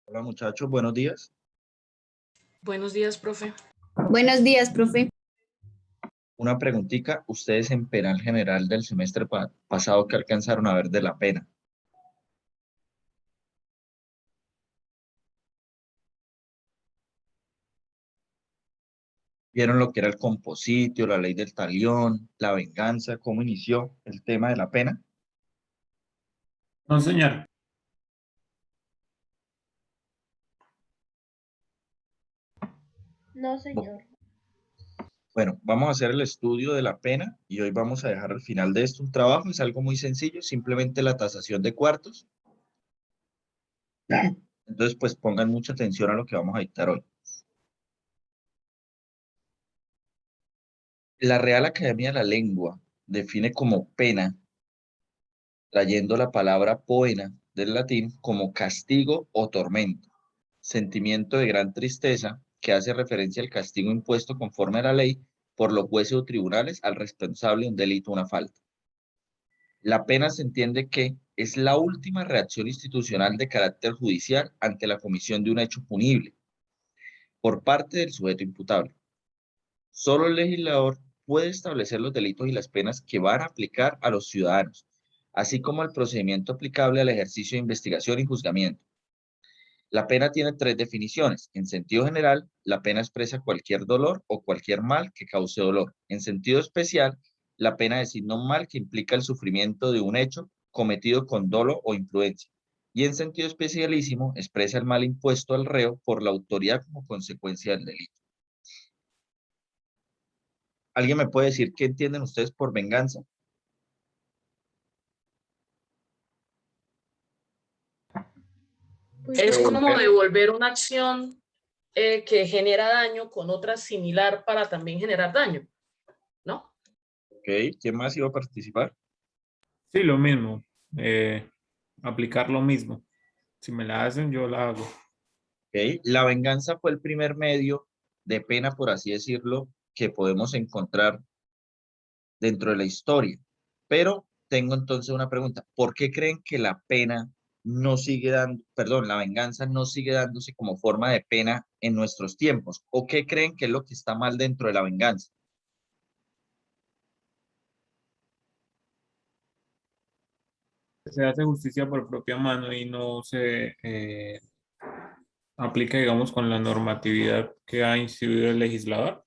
Hola muchachos, buenos días. Buenos días, profe. Buenos días, profe. Una preguntita, ustedes en penal general del semestre pasado que alcanzaron a ver de la pena. ¿Vieron lo que era el compositio, la ley del talión, la venganza, cómo inició el tema de la pena? No, señor. No, Bu- señor. Bueno, vamos a hacer el estudio de la pena y hoy vamos a dejar al final de esto un trabajo, es algo muy sencillo, simplemente la tasación de cuartos. Entonces, pues pongan mucha atención a lo que vamos a dictar hoy. La Real Academia de la Lengua define como pena, trayendo la palabra poena del latín como castigo o tormento, sentimiento de gran tristeza que hace referencia al castigo impuesto conforme a la ley por los jueces o tribunales al responsable de un delito o una falta. La pena se entiende que es la última reacción institucional de carácter judicial ante la comisión de un hecho punible por parte del sujeto imputable. Solo el legislador puede establecer los delitos y las penas que van a aplicar a los ciudadanos, así como el procedimiento aplicable al ejercicio de investigación y juzgamiento. La pena tiene tres definiciones. En sentido general, la pena expresa cualquier dolor o cualquier mal que cause dolor. En sentido especial, la pena designa un mal que implica el sufrimiento de un hecho cometido con dolo o imprudencia. Y en sentido especialísimo, expresa el mal impuesto al reo por la autoridad como consecuencia del delito. ¿Alguien me puede decir qué entienden ustedes por venganza? Pues Es yo, como devolver una acción que genera daño con otra similar para también generar daño, ¿no? Ok, ¿quién más iba a participar? Sí, lo mismo. Aplicar lo mismo. Si me la hacen, yo la hago. Ok, la venganza fue el primer medio de pena, por así decirlo, que podemos encontrar dentro de la historia. Pero tengo entonces una pregunta. ¿Por qué creen que la pena no sigue dando, perdón, la venganza no sigue dándose como forma de pena en nuestros tiempos? ¿O qué creen que es lo que está mal dentro de la venganza? Se hace justicia por propia mano y no se aplica, digamos, con la normatividad que ha instituido el legislador.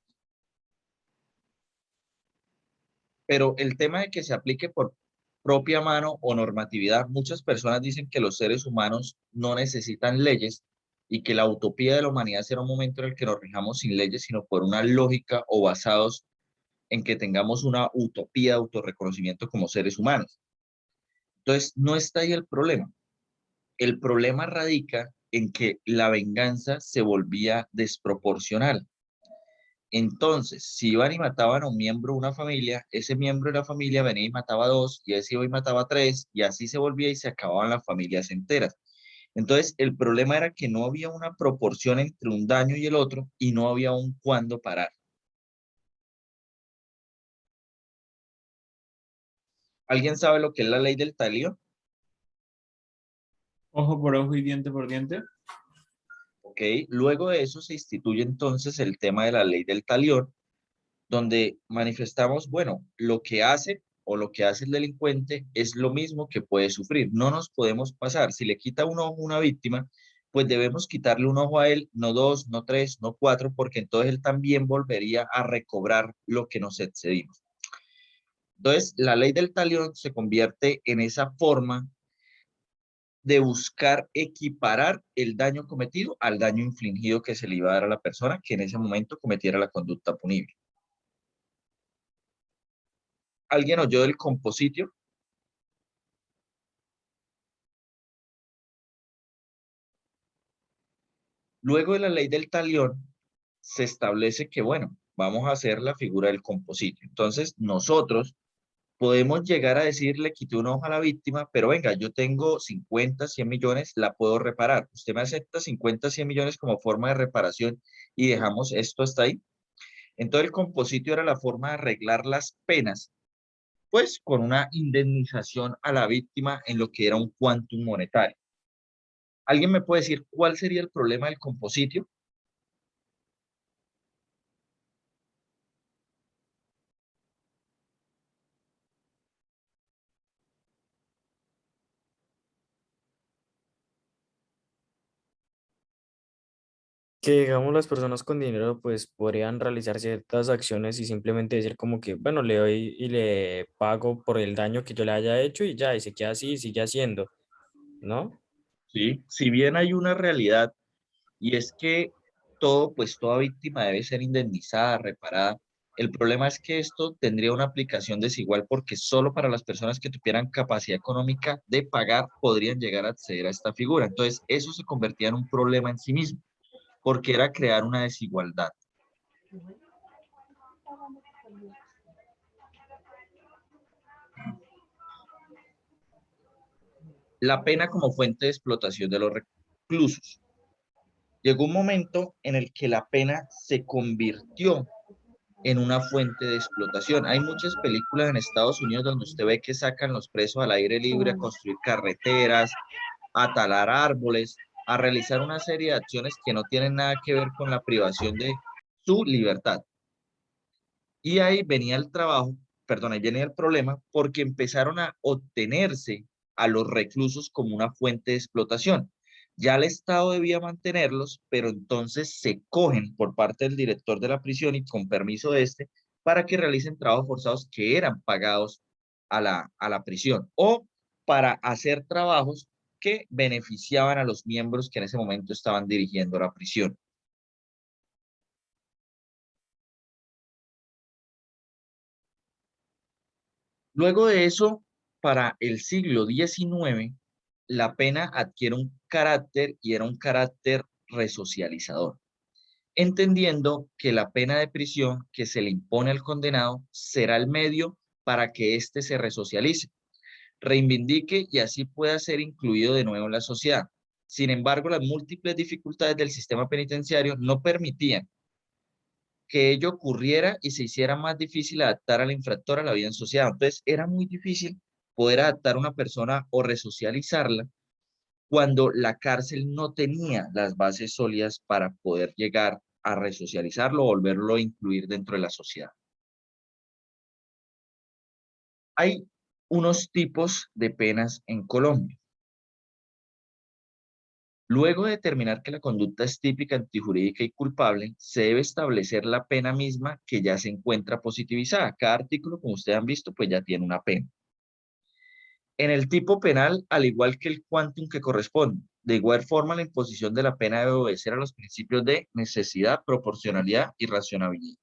Pero el tema de que se aplique por propia mano o normatividad, muchas personas dicen que los seres humanos no necesitan leyes y que la utopía de la humanidad será un momento en el que nos rijamos sin leyes, sino por una lógica o basados en que tengamos una utopía de autorreconocimiento como seres humanos. Entonces, no está ahí el problema. El problema radica en que la venganza se volvía desproporcional. Entonces, si iban y mataban a un miembro de una familia, ese miembro de la familia venía y mataba a dos, y ese iba y mataba a tres, y así se volvía y se acababan las familias enteras. Entonces, el problema era que no había una proporción entre un daño y el otro, y no había un cuándo parar. ¿Alguien sabe lo que es la ley del talión? Ojo por ojo y diente por diente. ¿Ok? Luego de eso se instituye entonces el tema de la ley del talión, donde manifestamos, bueno, lo que hace o lo que hace el delincuente es lo mismo que puede sufrir. No nos podemos pasar. Si le quita un ojo a una víctima, pues debemos quitarle un ojo a él, no dos, no tres, no cuatro, porque entonces él también volvería a recobrar lo que nos excedimos. Entonces, la ley del talión se convierte en esa forma de buscar equiparar el daño cometido al daño infligido que se le iba a dar a la persona que en ese momento cometiera la conducta punible. ¿Alguien oyó del compositio? Luego de la ley del talión, se establece que, bueno, vamos a hacer la figura del compositio. Entonces, nosotros podemos llegar a decirle, quité un ojo a la víctima, pero venga, yo tengo 50, 100 millones, la puedo reparar. ¿Usted me acepta 50, 100 millones como forma de reparación y dejamos esto hasta ahí? Entonces, el compositio era la forma de arreglar las penas, pues con una indemnización a la víctima en lo que era un quantum monetario. ¿Alguien me puede decir cuál sería el problema del compositio? Que digamos las personas con dinero pues podrían realizar ciertas acciones y simplemente decir como que bueno, le doy y le pago por el daño que yo le haya hecho y ya, y se queda así y sigue haciendo, ¿no? Sí, si bien hay una realidad y es que todo, pues toda víctima debe ser indemnizada, reparada. El problema es que esto tendría una aplicación desigual porque solo para las personas que tuvieran capacidad económica de pagar podrían llegar a acceder a esta figura. Entonces, eso se convertía en un problema en sí mismo, porque era crear una desigualdad. La pena como fuente de explotación de los reclusos. Llegó un momento en el que la pena se convirtió en una fuente de explotación. Hay muchas películas en Estados Unidos donde usted ve que sacan los presos al aire libre a construir carreteras, a talar árboles, a realizar una serie de acciones que no tienen nada que ver con la privación de su libertad. Y ahí venía el trabajo, perdón, ahí venía el problema, porque empezaron a obtenerse a los reclusos como una fuente de explotación. Ya el Estado debía mantenerlos, pero entonces se cogen por parte del director de la prisión y con permiso de este para que realicen trabajos forzados que eran pagados a la prisión o para hacer trabajos que beneficiaban a los miembros que en ese momento estaban dirigiendo la prisión. Luego de eso, para el siglo XIX, la pena adquiere un carácter y era un carácter resocializador, entendiendo que la pena de prisión que se le impone al condenado será el medio para que éste se resocialice, reivindique y así pueda ser incluido de nuevo en la sociedad. Sin embargo, las múltiples dificultades del sistema penitenciario no permitían que ello ocurriera y se hiciera más difícil adaptar al infractor a la vida en sociedad. Entonces, era muy difícil poder adaptar a una persona o resocializarla cuando la cárcel no tenía las bases sólidas para poder llegar a resocializarlo o volverlo a incluir dentro de la sociedad. Hay unos tipos de penas en Colombia. Luego de determinar que la conducta es típica, antijurídica y culpable, se debe establecer la pena misma que ya se encuentra positivizada. Cada artículo, como ustedes han visto, pues ya tiene una pena. En el tipo penal, al igual que el quantum que corresponde, de igual forma la imposición de la pena debe obedecer a los principios de necesidad, proporcionalidad y racionalidad.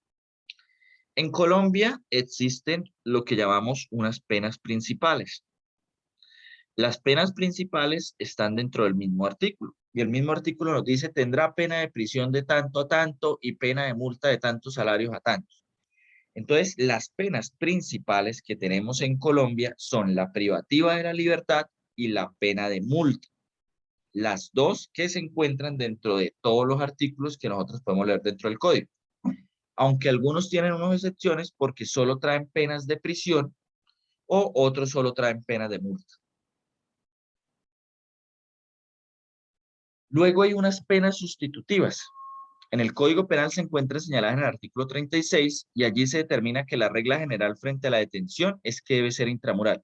En Colombia existen lo que llamamos unas penas principales. Las penas principales están dentro del mismo artículo. Y el mismo artículo nos dice, tendrá pena de prisión de tanto a tanto y pena de multa de tantos salarios a tantos. Entonces, las penas principales que tenemos en Colombia son la privativa de la libertad y la pena de multa. Las dos que se encuentran dentro de todos los artículos que nosotros podemos leer dentro del código. Aunque algunos tienen unas excepciones porque solo traen penas de prisión o otros solo traen penas de multa. Luego hay unas penas sustitutivas. En el Código Penal se encuentra señalada en el artículo 36 y allí se determina que la regla general frente a la detención es que debe ser intramural.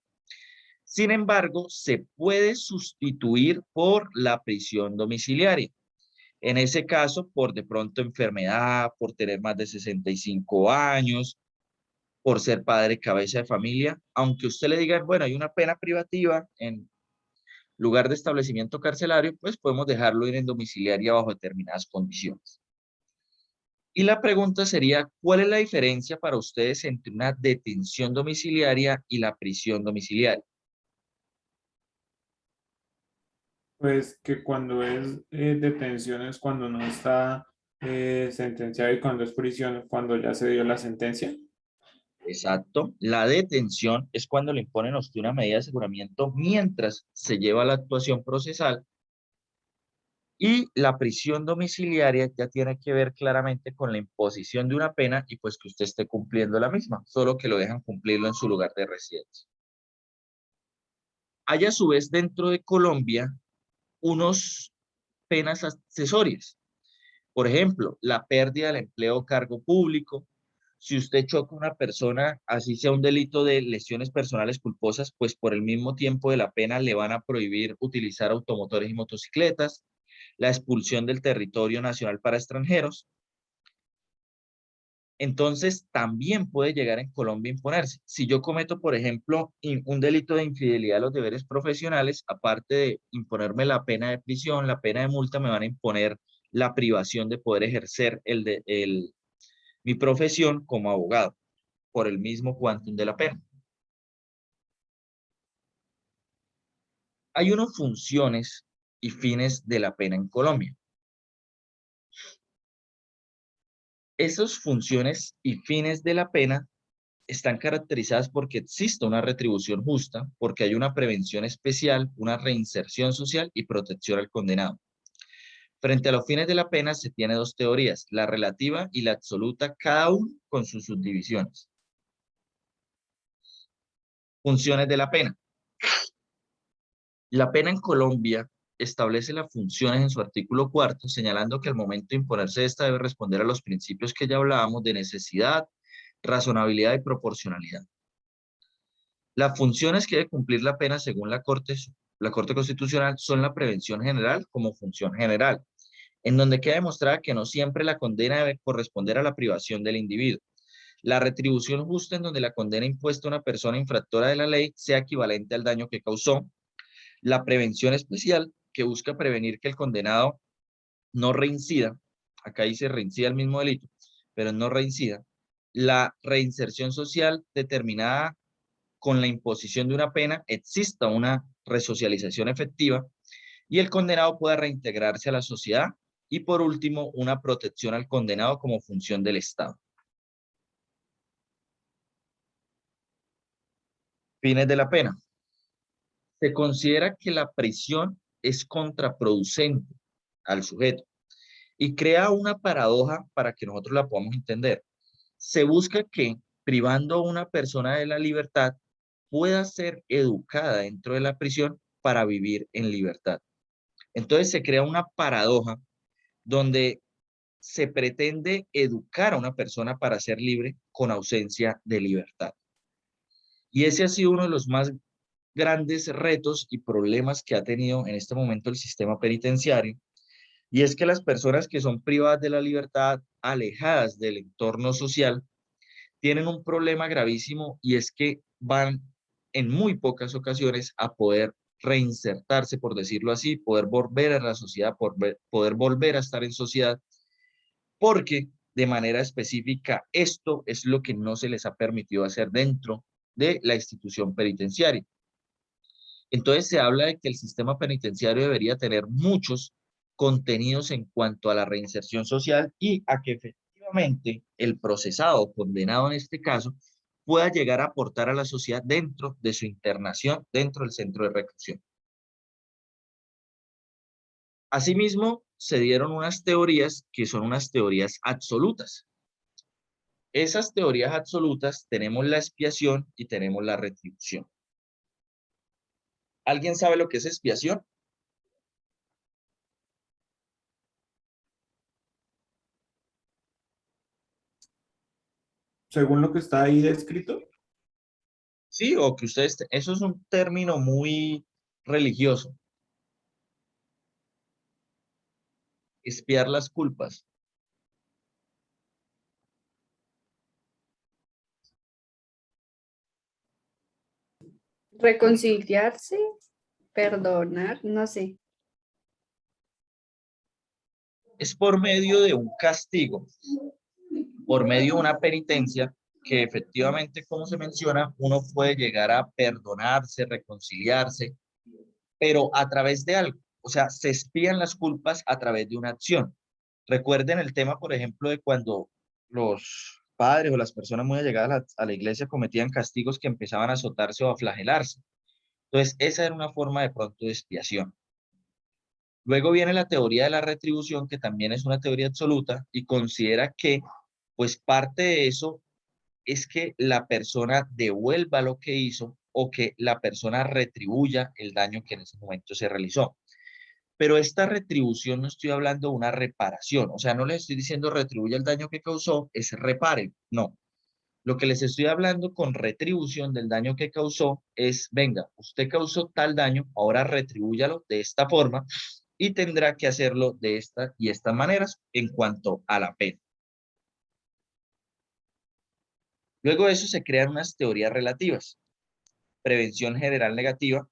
Sin embargo, se puede sustituir por la prisión domiciliaria. En ese caso, por de pronto enfermedad, por tener más de 65 años, por ser padre cabeza de familia, aunque usted le diga, bueno, hay una pena privativa en lugar de establecimiento carcelario, pues podemos dejarlo ir en domiciliaria bajo determinadas condiciones. Y la pregunta sería, ¿cuál es la diferencia para ustedes entre una detención domiciliaria y la prisión domiciliaria? Pues que cuando es detención es cuando no está sentenciado y cuando es prisión es cuando ya se dio la sentencia. Exacto. La detención es cuando le imponen a usted una medida de aseguramiento mientras se lleva la actuación procesal y la prisión domiciliaria ya tiene que ver claramente con la imposición de una pena y pues que usted esté cumpliendo la misma, solo que lo dejan cumplirlo en su lugar de residencia. Hay a su vez dentro de Colombia unos penas accesorias. Por ejemplo, la pérdida del empleo o cargo público. Si usted choca a una persona, así sea un delito de lesiones personales culposas, pues por el mismo tiempo de la pena le van a prohibir utilizar automotores y motocicletas, la expulsión del territorio nacional para extranjeros. Entonces, también puede llegar en Colombia a imponerse. Si yo cometo, por ejemplo, un delito de infidelidad a los deberes profesionales, aparte de imponerme la pena de prisión, la pena de multa, me van a imponer la privación de poder ejercer mi profesión como abogado por el mismo quantum de la pena. Hay unas funciones y fines de la pena en Colombia. Esas funciones y fines de la pena están caracterizadas porque existe una retribución justa, porque hay una prevención especial, una reinserción social y protección al condenado. Frente a los fines de la pena se tiene dos teorías, la relativa y la absoluta, cada uno con sus subdivisiones. Funciones de la pena. La pena en Colombia establece las funciones en su artículo 4, señalando que al momento de imponerse esta debe responder a los principios que ya hablábamos de necesidad, razonabilidad y proporcionalidad. Las funciones que debe cumplir la pena según la Corte Constitucional son la prevención general como función general, en donde queda demostrada que no siempre la condena debe corresponder a la privación del individuo. La retribución justa en donde la condena impuesta a una persona infractora de la ley sea equivalente al daño que causó. La prevención especial, que busca prevenir que el condenado no reincida, acá dice reincida el mismo delito, pero no reincida. La reinserción social determinada con la imposición de una pena exista una resocialización efectiva y el condenado pueda reintegrarse a la sociedad. Y por último, una protección al condenado como función del Estado. Fines de la pena. Se considera que la prisión es contraproducente al sujeto y crea una paradoja para que nosotros la podamos entender. Se busca que, privando a una persona de la libertad, pueda ser educada dentro de la prisión para vivir en libertad. Entonces se crea una paradoja donde se pretende educar a una persona para ser libre con ausencia de libertad. Y ese ha sido uno de los más grandes retos y problemas que ha tenido en este momento el sistema penitenciario, y es que las personas que son privadas de la libertad, alejadas del entorno social, tienen un problema gravísimo y es que van en muy pocas ocasiones a poder reinsertarse, por decirlo así, poder volver a la sociedad, poder volver a estar en sociedad, porque de manera específica esto es lo que no se les ha permitido hacer dentro de la institución penitenciaria. Entonces se habla de que el sistema penitenciario debería tener muchos contenidos en cuanto a la reinserción social y a que efectivamente el procesado, condenado en este caso, pueda llegar a aportar a la sociedad dentro de su internación, dentro del centro de reclusión. Asimismo, se dieron unas teorías que son unas teorías absolutas. Esas teorías absolutas tenemos la expiación y tenemos la retribución. ¿Alguien sabe lo que es expiación? Según lo que está ahí descrito. Sí, o que ustedes, eso es un término muy religioso. Expiar las culpas. Reconciliarse, perdonar, no sé. Es por medio de un castigo, por medio de una penitencia, que efectivamente, como se menciona, uno puede llegar a perdonarse, reconciliarse, pero a través de algo. O sea, se expían las culpas a través de una acción. Recuerden el tema, por ejemplo, de cuando los padres o las personas muy allegadas a la iglesia cometían castigos que empezaban a azotarse o a flagelarse. Entonces, esa era una forma de pronto de expiación. Luego viene la teoría de la retribución, que también es una teoría absoluta y considera que, pues parte de eso es que la persona devuelva lo que hizo o que la persona retribuya el daño que en ese momento se realizó. Pero esta retribución no estoy hablando de una reparación, o sea, no les estoy diciendo retribuye el daño que causó, es repare, no. Lo que les estoy hablando con retribución del daño que causó es, venga, usted causó tal daño, ahora retribúyalo de esta forma y tendrá que hacerlo de esta y estas maneras en cuanto a la pena. Luego de eso se crean unas teorías relativas. Prevención general negativa.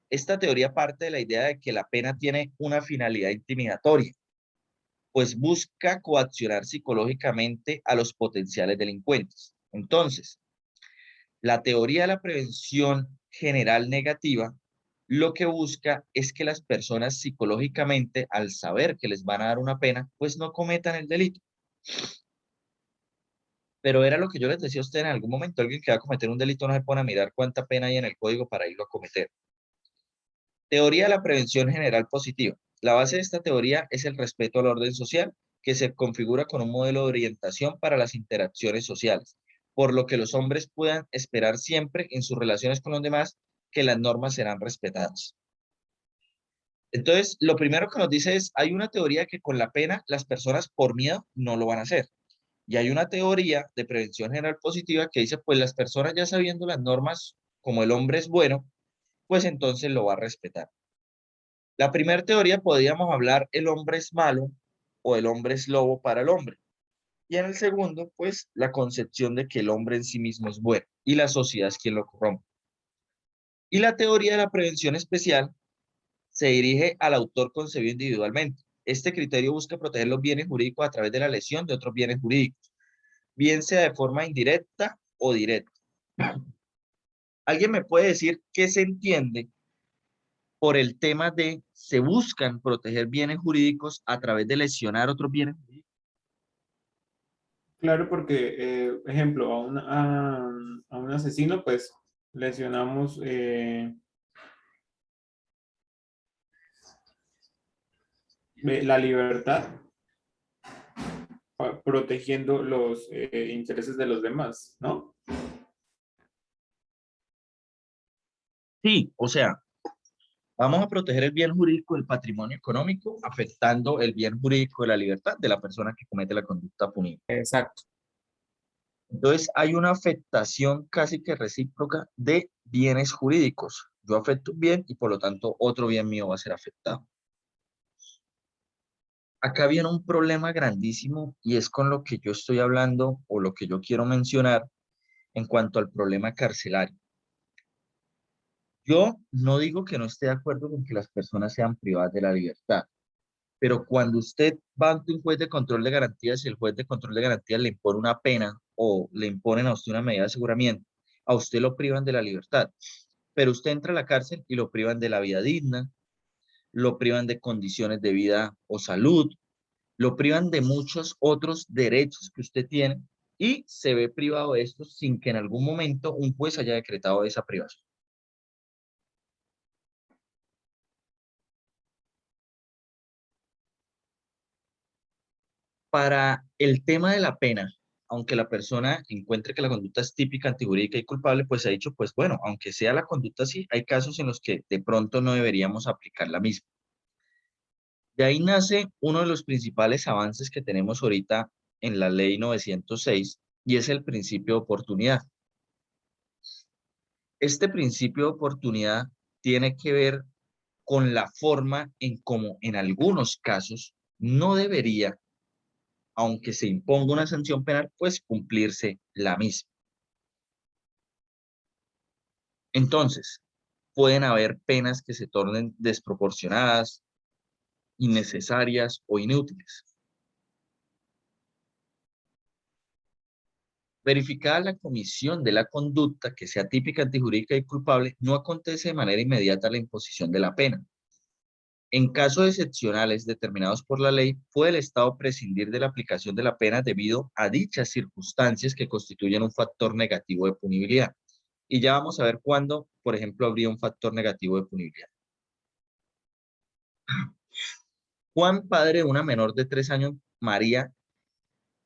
Esta teoría parte de la idea de que la pena tiene una finalidad intimidatoria, pues busca coaccionar psicológicamente a los potenciales delincuentes. Entonces, la teoría de la prevención general negativa lo que busca es que las personas psicológicamente, al saber que les van a dar una pena, pues no cometan el delito. Pero era lo que yo les decía a ustedes en algún momento, alguien que va a cometer un delito no se pone a mirar cuánta pena hay en el código para irlo a cometer. Teoría de la prevención general positiva. La base de esta teoría es el respeto al orden social, que se configura con un modelo de orientación para las interacciones sociales, por lo que los hombres puedan esperar siempre en sus relaciones con los demás que las normas serán respetadas. Entonces, lo primero que nos dice es, hay una teoría que con la pena las personas por miedo no lo van a hacer. Y hay una teoría de prevención general positiva que dice, pues las personas ya sabiendo las normas, como el hombre es bueno, pues entonces lo va a respetar. La primera teoría podríamos hablar el hombre es malo o el hombre es lobo para el hombre. Y en el segundo, pues la concepción de que el hombre en sí mismo es bueno y la sociedad es quien lo corrompe. Y la teoría de la prevención especial se dirige al autor concebido individualmente. Este criterio busca proteger los bienes jurídicos a través de la lesión de otros bienes jurídicos, bien sea de forma indirecta o directa. ¿Alguien me puede decir qué se entiende por el tema de se buscan proteger bienes jurídicos a través de lesionar otros bienes jurídicos? Claro, porque, ejemplo, a un asesino, pues lesionamos la libertad, protegiendo los intereses de los demás, ¿no? Sí, o sea, vamos a proteger el bien jurídico del patrimonio económico, afectando el bien jurídico de la libertad de la persona que comete la conducta punible. Exacto. Entonces, hay una afectación casi que recíproca de bienes jurídicos. Yo afecto un bien y por lo tanto otro bien mío va a ser afectado. Acá viene un problema grandísimo y es con lo que yo estoy hablando o lo que yo quiero mencionar en cuanto al problema carcelario. Yo no digo que no esté de acuerdo con que las personas sean privadas de la libertad, pero cuando usted va ante un juez de control de garantías y el juez de control de garantías le impone una pena o le imponen a usted una medida de aseguramiento, a usted lo privan de la libertad, pero usted entra a la cárcel y lo privan de la vida digna, lo privan de condiciones de vida o salud, lo privan de muchos otros derechos que usted tiene y se ve privado de estos sin que en algún momento un juez haya decretado esa privación. Para el tema de la pena, aunque la persona encuentre que la conducta es típica, antijurídica y culpable, pues se ha dicho, pues bueno, aunque sea la conducta así, hay casos en los que de pronto no deberíamos aplicar la misma. De ahí nace uno de los principales avances que tenemos ahorita en la ley 906 y es el principio de oportunidad. Este principio de oportunidad tiene que ver con la forma en cómo en algunos casos no debería, aunque se imponga una sanción penal, pues cumplirse la misma. Entonces, pueden haber penas que se tornen desproporcionadas, innecesarias o inútiles. Verificada la comisión de la conducta que sea típica, antijurídica y culpable, no acontece de manera inmediata la imposición de la pena. En casos excepcionales determinados por la ley, puede el Estado prescindir de la aplicación de la pena debido a dichas circunstancias que constituyen un factor negativo de punibilidad. Y ya vamos a ver cuándo, por ejemplo, habría un factor negativo de punibilidad. Juan, padre de una menor de 3 años, María,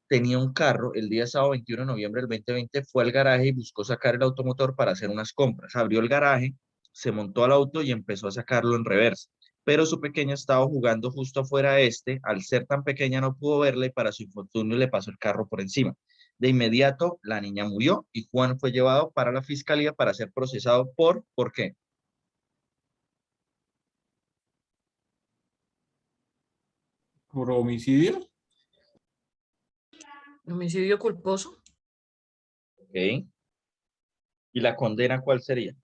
tenía un carro. El día sábado 21 de noviembre del 2020 fue al garaje y buscó sacar el automotor para hacer unas compras. Abrió el garaje, se montó al auto y empezó a sacarlo en reversa. pero su pequeña estaba jugando justo afuera de este. Al ser tan pequeña no pudo verla y para su infortunio le pasó el carro por encima. De inmediato, la niña murió y Juan fue llevado para la fiscalía para ser procesado ¿por qué? ¿Por homicidio? Homicidio culposo. ¿Ok? ¿Y la condena cuál sería?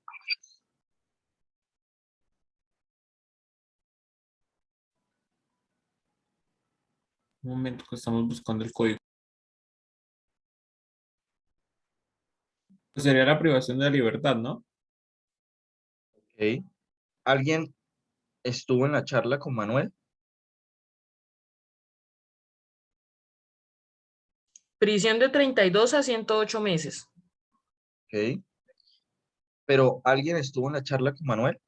Un momento que estamos buscando el código. Sería la privación de la libertad, ¿no? ¿Ok? ¿Alguien estuvo en la charla con Manuel? Prisión de 32 a 108 meses. ¿Ok? ¿Pero alguien estuvo en la charla con Manuel?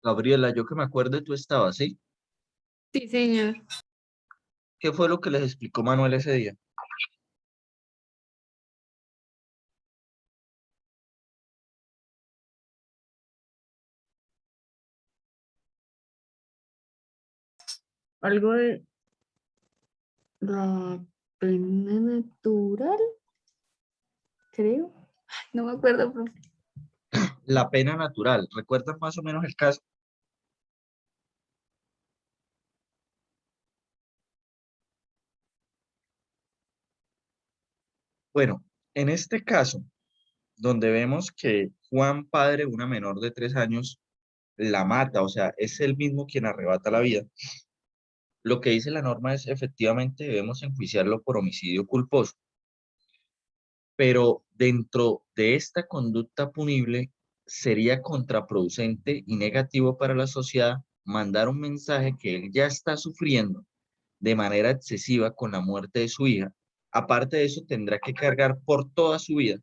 Gabriela, yo que me acuerdo, tú estabas, ¿sí? Sí, señor. ¿Qué fue lo que les explicó Manuel ese día? Algo de la pena natural, creo. Ay, no me acuerdo, profe. La pena natural. ¿Recuerdan más o menos el caso? Bueno, en este caso, donde vemos que Juan, padre de una menor de 3 años, la mata, o sea, es él mismo quien arrebata la vida. Lo que dice la norma es efectivamente debemos enjuiciarlo por homicidio culposo, pero dentro de esta conducta punible sería contraproducente y negativo para la sociedad mandar un mensaje que él ya está sufriendo de manera excesiva con la muerte de su hija. Aparte de eso, tendrá que cargar por toda su vida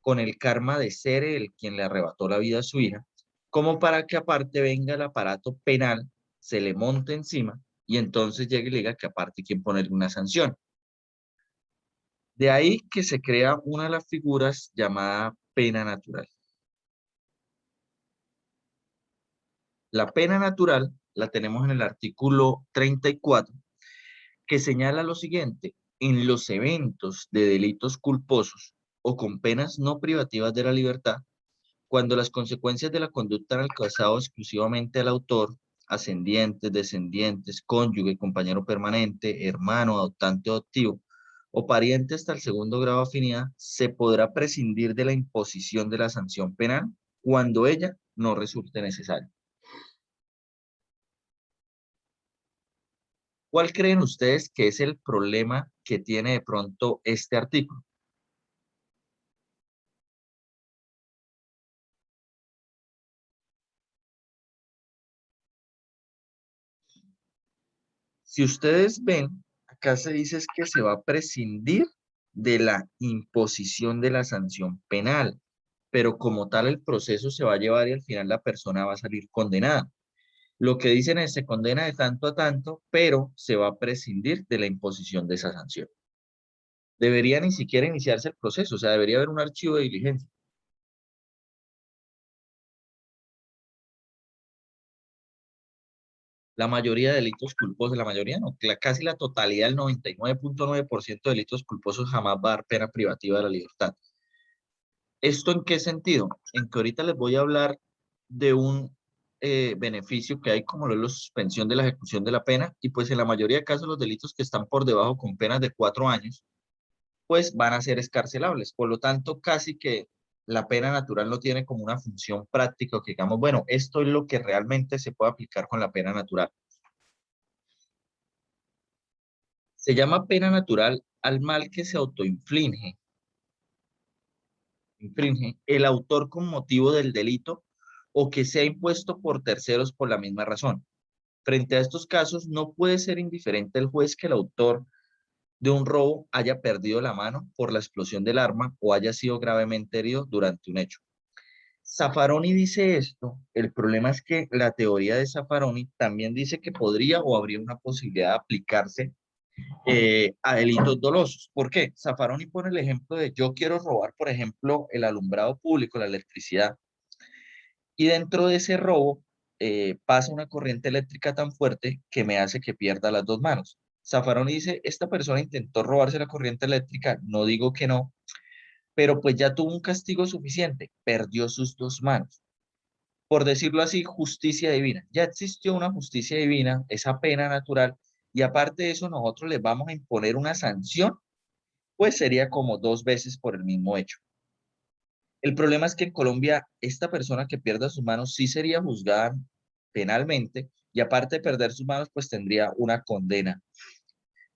con el karma de ser el quien le arrebató la vida a su hija, como para que aparte venga el aparato penal, se le monte encima y entonces llegue y le diga que aparte quien ponerle una sanción. De ahí que se crea una de las figuras llamada pena natural. La pena natural la tenemos en el artículo 34, que señala lo siguiente: en los eventos de delitos culposos o con penas no privativas de la libertad, cuando las consecuencias de la conducta han alcanzado exclusivamente al autor, ascendientes, descendientes, cónyuge, compañero permanente, hermano, adoptante o adoptivo, o pariente hasta el segundo grado de afinidad, se podrá prescindir de la imposición de la sanción penal cuando ella no resulte necesaria. ¿Cuál creen ustedes que es el problema que tiene de pronto este artículo? Si ustedes ven, acá se dice es que se va a prescindir de la imposición de la sanción penal, pero como tal el proceso se va a llevar y al final la persona va a salir condenada. Lo que dicen es se condena de tanto a tanto, pero se va a prescindir de la imposición de esa sanción. Debería ni siquiera iniciarse el proceso, o sea, debería haber un archivo de diligencia. La mayoría de delitos culposos, la mayoría no, casi la totalidad, el 99.9% de delitos culposos jamás va a dar pena privativa de la libertad. ¿Esto en qué sentido? En que ahorita les voy a hablar de un beneficio que hay como lo es la suspensión de la ejecución de la pena y pues en la mayoría de casos los delitos que están por debajo con penas de 4 años pues van a ser escarcelables. Por lo tanto, casi que la pena natural no tiene como una función práctica o que digamos, bueno, esto es lo que realmente se puede aplicar con la pena natural. Se llama pena natural al mal que se autoinflige infringe el autor con motivo del delito o que sea impuesto por terceros por la misma razón. Frente a estos casos, no puede ser indiferente el juez que el autor de un robo haya perdido la mano por la explosión del arma o haya sido gravemente herido durante un hecho. Zaffaroni dice esto, el problema es que la teoría de Zaffaroni también dice que podría o habría una posibilidad de aplicarse a delitos dolosos. ¿Por qué? Zaffaroni pone el ejemplo de yo quiero robar, por ejemplo, el alumbrado público, la electricidad, y dentro de ese robo pasa una corriente eléctrica tan fuerte que me hace que pierda las dos manos. Zaffaroni dice, esta persona intentó robarse la corriente eléctrica, no digo que no, pero pues ya tuvo un castigo suficiente, perdió sus dos manos. Por decirlo así, justicia divina. Ya existió una justicia divina, esa pena natural, y aparte de eso nosotros les vamos a imponer una sanción, pues sería como 2 veces por el mismo hecho. El problema es que en Colombia esta persona que pierda sus manos sí sería juzgada penalmente y aparte de perder sus manos, pues tendría una condena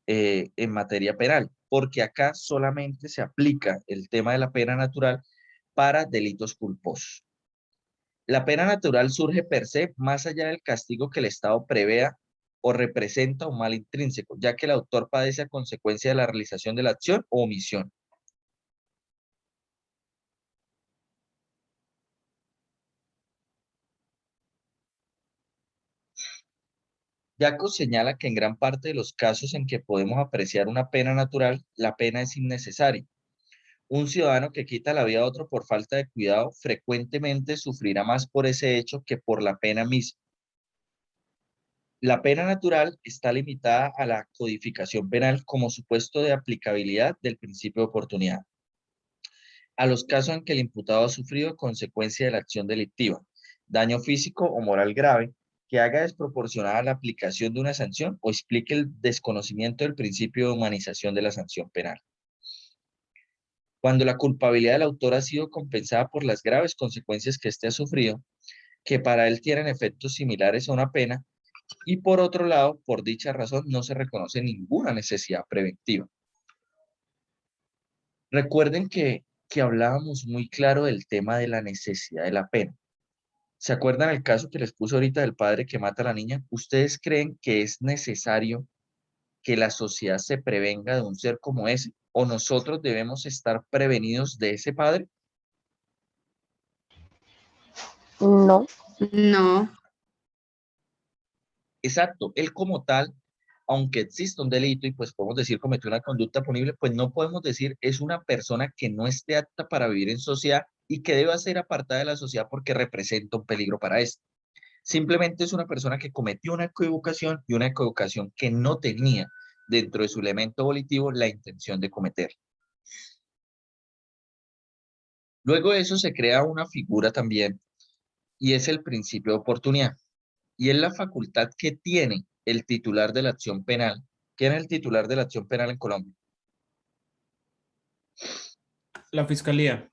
en materia penal, porque acá solamente se aplica el tema de la pena natural para delitos culposos. La pena natural surge per se más allá del castigo que el Estado prevea o representa un mal intrínseco, ya que el autor padece a consecuencia de la realización de la acción o omisión. Jaco señala que en gran parte de los casos en que podemos apreciar una pena natural, la pena es innecesaria. Un ciudadano que quita la vida a otro por falta de cuidado frecuentemente sufrirá más por ese hecho que por la pena misma. La pena natural está limitada a la codificación penal como supuesto de aplicabilidad del principio de oportunidad, a los casos en que el imputado ha sufrido consecuencia de la acción delictiva, daño físico o moral grave, que haga desproporcionada la aplicación de una sanción o explique el desconocimiento del principio de humanización de la sanción penal. Cuando la culpabilidad del autor ha sido compensada por las graves consecuencias que éste ha sufrido, que para él tienen efectos similares a una pena, y por otro lado, por dicha razón, no se reconoce ninguna necesidad preventiva. Recuerden que hablábamos muy claro del tema de la necesidad de la pena. ¿Se acuerdan el caso que les puse ahorita del padre que mata a la niña? ¿Ustedes creen que es necesario que la sociedad se prevenga de un ser como ese? ¿O nosotros debemos estar prevenidos de ese padre? No. No. Exacto, él como tal, aunque exista un delito y pues podemos decir cometió una conducta punible, pues no podemos decir es una persona que no esté apta para vivir en sociedad y que deba ser apartada de la sociedad porque representa un peligro para éste. Simplemente es una persona que cometió una equivocación y una equivocación que no tenía dentro de su elemento volitivo la intención de cometer. Luego de eso se crea una figura también y es el principio de oportunidad. Y es la facultad que tiene el titular de la acción penal. ¿Quién es el titular de la acción penal en Colombia? La fiscalía.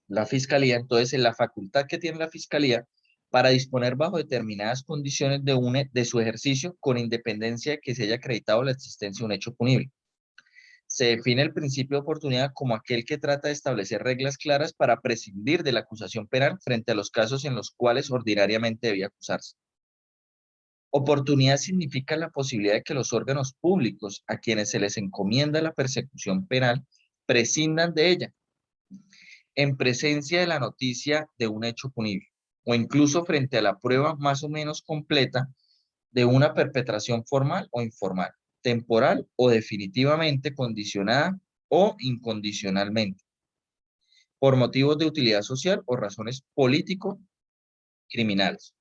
La fiscalía. Entonces, la facultad que tiene la fiscalía para disponer bajo determinadas condiciones de su ejercicio con independencia de que se haya acreditado la existencia de un hecho punible. Se define el principio de oportunidad como aquel que trata de establecer reglas claras para prescindir de la acusación penal frente a los casos en los cuales ordinariamente debía acusarse. Oportunidad significa la posibilidad de que los órganos públicos a quienes se les encomienda la persecución penal prescindan de ella en presencia de la noticia de un hecho punible o incluso frente a la prueba más o menos completa de una perpetración formal o informal, temporal o definitivamente condicionada o incondicionalmente, por motivos de utilidad social o razones político-criminales.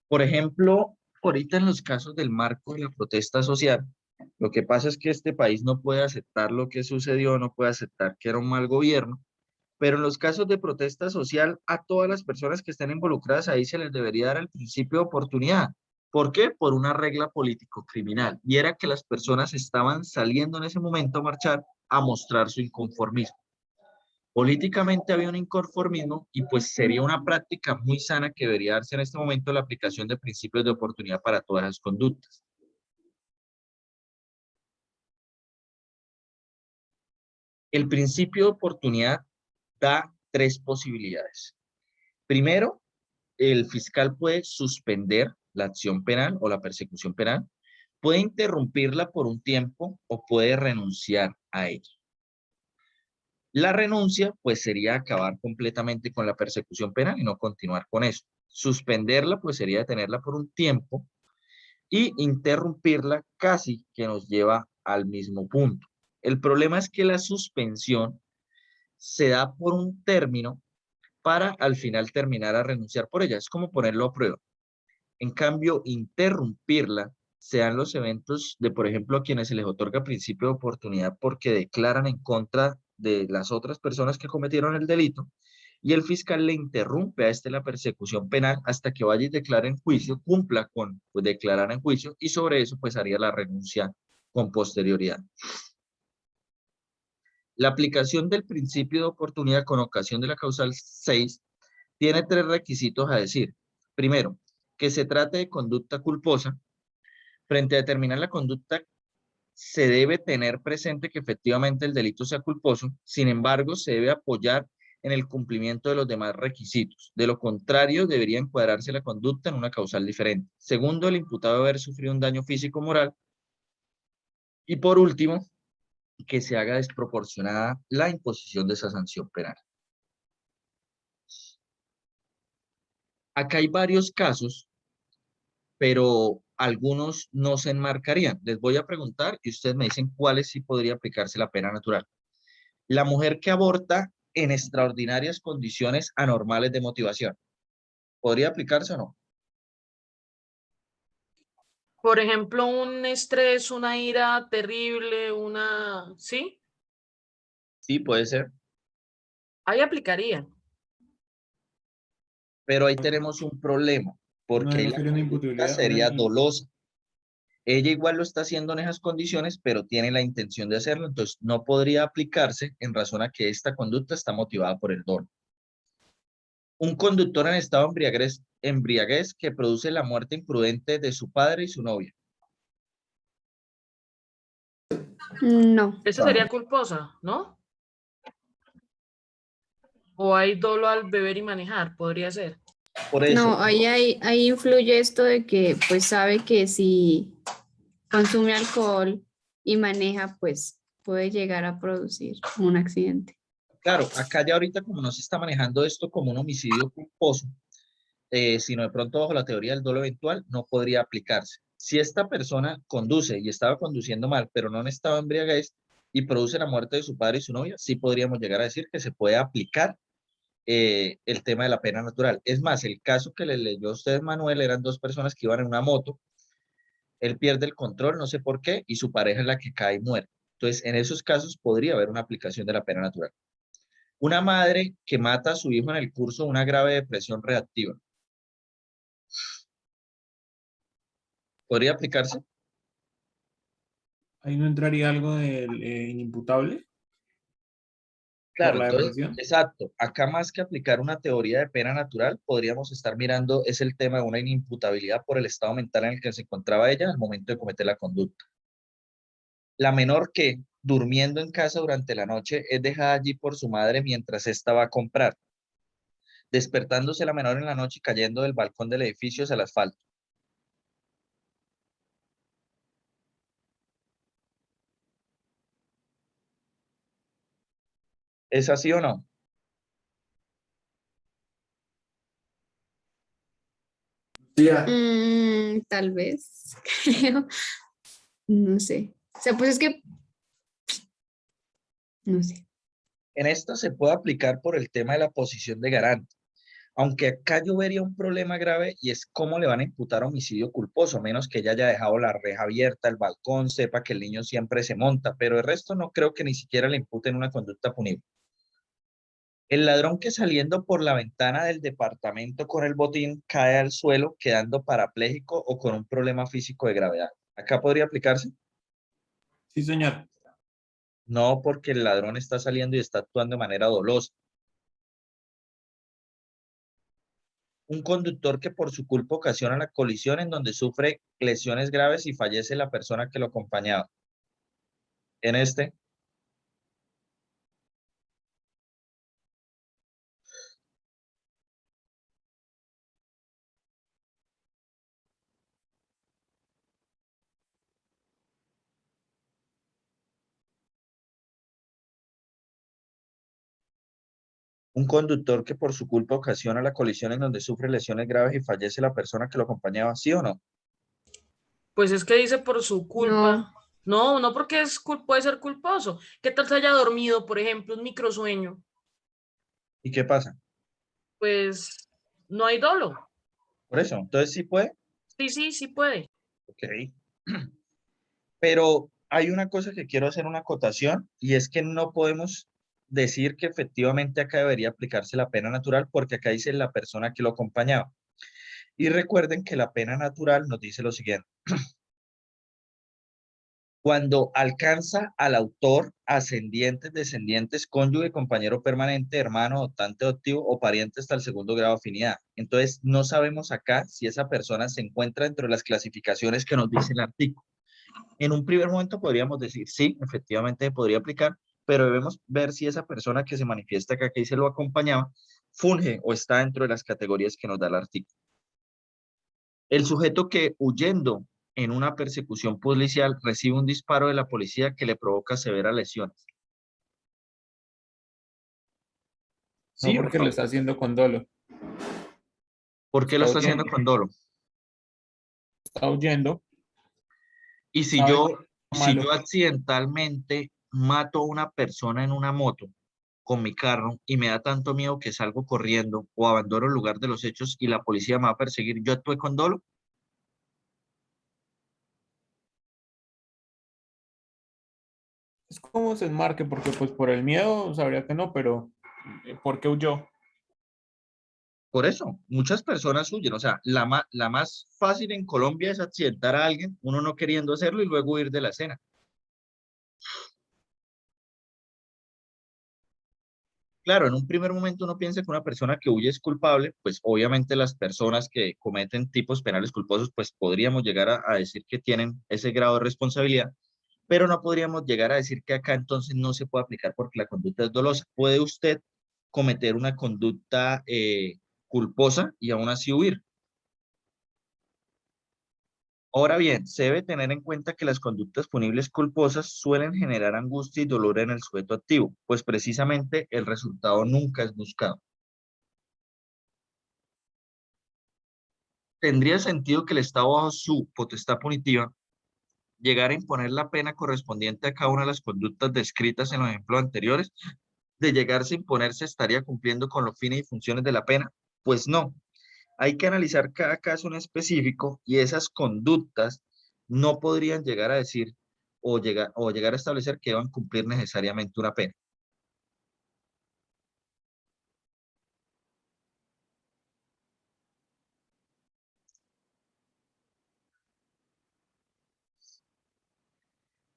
Por ejemplo, ahorita en los casos del marco de la protesta social, lo que pasa es que este país no puede aceptar lo que sucedió, no puede aceptar que era un mal gobierno, pero en los casos de protesta social, a todas las personas que estén involucradas ahí se les debería dar el principio de oportunidad. ¿Por qué? Por una regla político-criminal. Y era que las personas estaban saliendo en ese momento a marchar a mostrar su inconformismo. Políticamente había un inconformismo y pues sería una práctica muy sana que debería darse en este momento la aplicación de principios de oportunidad para todas las conductas. El principio de oportunidad da 3 posibilidades. Primero, el fiscal puede suspender la acción penal o la persecución penal, puede interrumpirla por un tiempo o puede renunciar a ella. La renuncia, pues, sería acabar completamente con la persecución penal y no continuar con eso. Suspenderla, pues, sería detenerla por un tiempo y interrumpirla casi que nos lleva al mismo punto. El problema es que la suspensión se da por un término para al final terminar a renunciar por ella. Es como ponerlo a prueba. En cambio, interrumpirla se dan los eventos de, por ejemplo, a quienes se les otorga principio de oportunidad porque declaran en contra de las otras personas que cometieron el delito y el fiscal le interrumpe a este la persecución penal hasta que vaya y declare en juicio, cumpla con pues, declarar en juicio y sobre eso pues haría la renuncia con posterioridad. La aplicación del principio de oportunidad con ocasión de la causal 6 tiene 3 requisitos a decir. Primero, que se trate de conducta culposa. Frente a determinar la conducta, se debe tener presente que efectivamente el delito sea culposo, sin embargo, se debe apoyar en el cumplimiento de los demás requisitos. De lo contrario, debería encuadrarse la conducta en una causal diferente. Segundo, el imputado debe haber sufrido un daño físico o moral. Y por último, que se haga desproporcionada la imposición de esa sanción penal. Acá hay varios casos, pero algunos no se enmarcarían. Les voy a preguntar y ustedes me dicen cuáles sí podría aplicarse la pena natural. La mujer que aborta en extraordinarias condiciones anormales de motivación, ¿podría aplicarse o no? Por ejemplo, un estrés, una ira terrible, ¿sí? Sí, puede ser, Ahí aplicaría. pero ahí tenemos un problema, porque ahí No la sería una conducta imputabilidad, sería dolosa. Ella igual lo está haciendo en esas condiciones, pero tiene la intención de hacerlo, entonces no podría aplicarse en razón a que esta conducta está motivada por el dolo. Un conductor en estado de embriaguez que produce la muerte imprudente de su padre y su novia. No. Esa sería culposa, ¿no? O hay dolo al beber y manejar, podría ser. Por eso, No, ahí influye esto de que pues sabe que si consume alcohol y maneja, pues puede llegar a producir un accidente. claro, acá ya ahorita como no se está manejando esto como un homicidio culposo, sino de pronto bajo la teoría del dolo eventual, no podría aplicarse. Si esta persona conduce y estaba conduciendo mal, pero no en estado de embriaguez y produce la muerte de su padre y su novia, sí podríamos llegar a decir que se puede aplicar el tema de la pena natural. Es más, el caso que le leyó a usted, Manuel, eran 2 personas que iban en una moto, él pierde el control, no sé por qué, y su pareja es la que cae y muere. Entonces, en esos casos podría haber una aplicación de la pena natural. Una madre que mata a su hijo en el curso de una grave depresión reactiva. ¿Podría aplicarse? ahí no entraría algo del inimputable por Claro, la entonces, depresión. exacto. Acá más que aplicar una teoría de pena natural, podríamos estar mirando es el tema de una inimputabilidad por el estado mental en el que se encontraba ella al momento de cometer la conducta. La menor que, durmiendo en casa durante la noche, es dejada allí por su madre mientras ésta va a comprar, despertándose la menor en la noche y cayendo del balcón del edificio hacia el asfalto. ¿Es así o no? Tal vez, creo, no sé. O sea, pues es que, no sé. En esta se puede aplicar por el tema de la posición de garante. Aunque acá yo vería un problema grave y es cómo le van a imputar homicidio culposo, a menos que ella haya dejado la reja abierta, el balcón, sepa que el niño siempre se monta, pero el resto no creo que ni siquiera le imputen una conducta punible. El ladrón que saliendo por la ventana del departamento con el botín cae al suelo quedando parapléjico o con un problema físico de gravedad. ¿Acá podría aplicarse? Sí, señor. No, porque el ladrón está saliendo y está actuando de manera dolosa. Un conductor que por su culpa ocasiona la colisión en donde sufre lesiones graves y fallece la persona que lo acompañaba. En este, un conductor que por su culpa ocasiona la colisión en donde sufre lesiones graves y fallece la persona que lo acompañaba, ¿sí o no? Pues es que dice por su No, culpa. No, no porque puede ser culposo. ¿Qué tal se haya dormido, por ejemplo, un microsueño? ¿Y qué pasa? Pues no hay dolo. Por eso, entonces sí puede. Sí, sí, sí puede. Ok. Pero hay una cosa que quiero hacer una acotación y es que no podemos decir que efectivamente acá debería aplicarse la pena natural porque acá dice la persona que lo acompañaba. Y recuerden que la pena natural nos dice lo siguiente. Cuando alcanza al autor, ascendientes, descendientes, cónyuge, compañero permanente, hermano, adoptante adoptivo o pariente hasta el segundo grado de afinidad. Entonces, no sabemos acá si esa persona se encuentra dentro de las clasificaciones que nos dice el artículo. En un primer momento podríamos decir, sí, efectivamente podría aplicar, pero debemos ver si esa persona que se manifiesta acá, que dice lo acompañaba, funge o está dentro de las categorías que nos da el artículo. El sujeto que huyendo en una persecución policial recibe un disparo de la policía que le provoca severas lesiones. No ¿Sí o porque lo no? está haciendo con dolo. ¿Por qué lo Está está haciendo huyendo. con dolo? Está huyendo. Y Sabe que es si malo. yo accidentalmente mato a una persona en una moto con mi carro y me da tanto miedo que salgo corriendo o abandono el lugar de los hechos y la policía me va a perseguir, ¿yo actué con dolo? Es como se enmarque, porque pues por el miedo sabría que no, pero ¿por qué huyó? Por eso, muchas personas huyen. O sea, la más fácil en Colombia es accidentar a alguien, uno no queriendo hacerlo y luego huir de la escena. Claro, en un primer momento uno piensa que una persona que huye es culpable, pues obviamente las personas que cometen tipos penales culposos, pues podríamos llegar a decir que tienen ese grado de responsabilidad, pero no podríamos llegar a decir que acá entonces no se puede aplicar porque la conducta es dolosa. ¿Puede usted cometer una conducta culposa y aún así huir? Ahora bien, se debe tener en cuenta que las conductas punibles culposas suelen generar angustia y dolor en el sujeto activo, pues precisamente el resultado nunca es buscado. Tendría sentido que el Estado, bajo su potestad punitiva, llegara a imponer la pena correspondiente a cada una de las conductas descritas en los ejemplos anteriores. De llegarse a imponerse, ¿estaría cumpliendo con los fines y funciones de la pena? Pues no. Hay que analizar cada caso en específico y esas conductas no podrían llegar a decir o llegar a establecer que deban cumplir necesariamente una pena.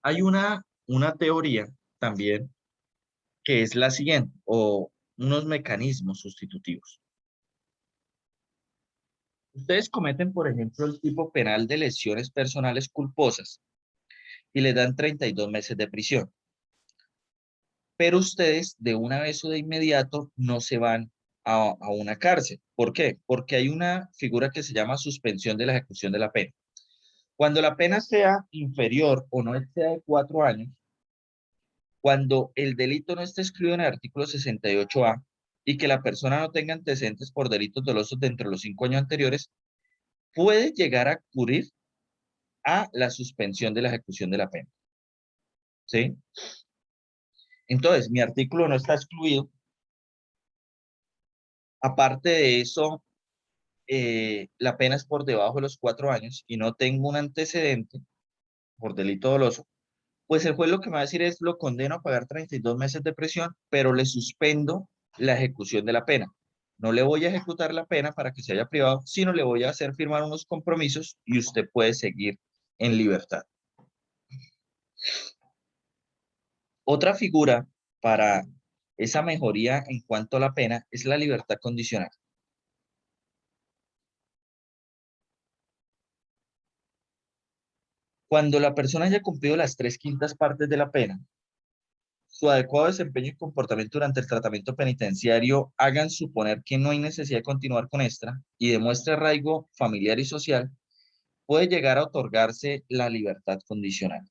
Hay una teoría también que es la siguiente, o unos mecanismos sustitutivos. Ustedes cometen, por ejemplo, el tipo penal de lesiones personales culposas y les dan 32 meses de prisión. Pero ustedes de una vez o de inmediato no se van a una cárcel. ¿Por qué? Porque hay una figura que se llama suspensión de la ejecución de la pena. Cuando la pena sea inferior o no sea de 4 años, cuando el delito no esté excluido en el artículo 68A y que la persona no tenga antecedentes por delitos dolosos dentro de los 5 años anteriores, puede llegar a ocurrir a la suspensión de la ejecución de la pena. ¿Sí? Entonces, mi artículo no está excluido. Aparte de eso, la pena es por debajo de los 4 años y no tengo un antecedente por delito doloso, pues el juez lo que me va a decir es lo condeno a pagar 32 meses de prisión, pero le suspendo la ejecución de la pena. No le voy a ejecutar la pena para que se haya privado, sino le voy a hacer firmar unos compromisos y usted puede seguir en libertad. Otra figura para esa mejoría en cuanto a la pena es la libertad condicional. Cuando la persona haya cumplido las 3/5 partes de la pena, su adecuado desempeño y comportamiento durante el tratamiento penitenciario hagan suponer que no hay necesidad de continuar con esta y demuestre arraigo familiar y social, puede llegar a otorgarse la libertad condicional.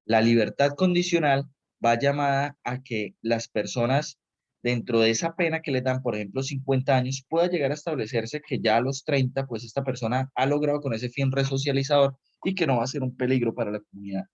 La libertad condicional va llamada a que las personas dentro de esa pena que le dan, por ejemplo, 50 años, pueda llegar a establecerse que ya a los 30, pues esta persona ha logrado con ese fin resocializador y que no va a ser un peligro para la comunidad.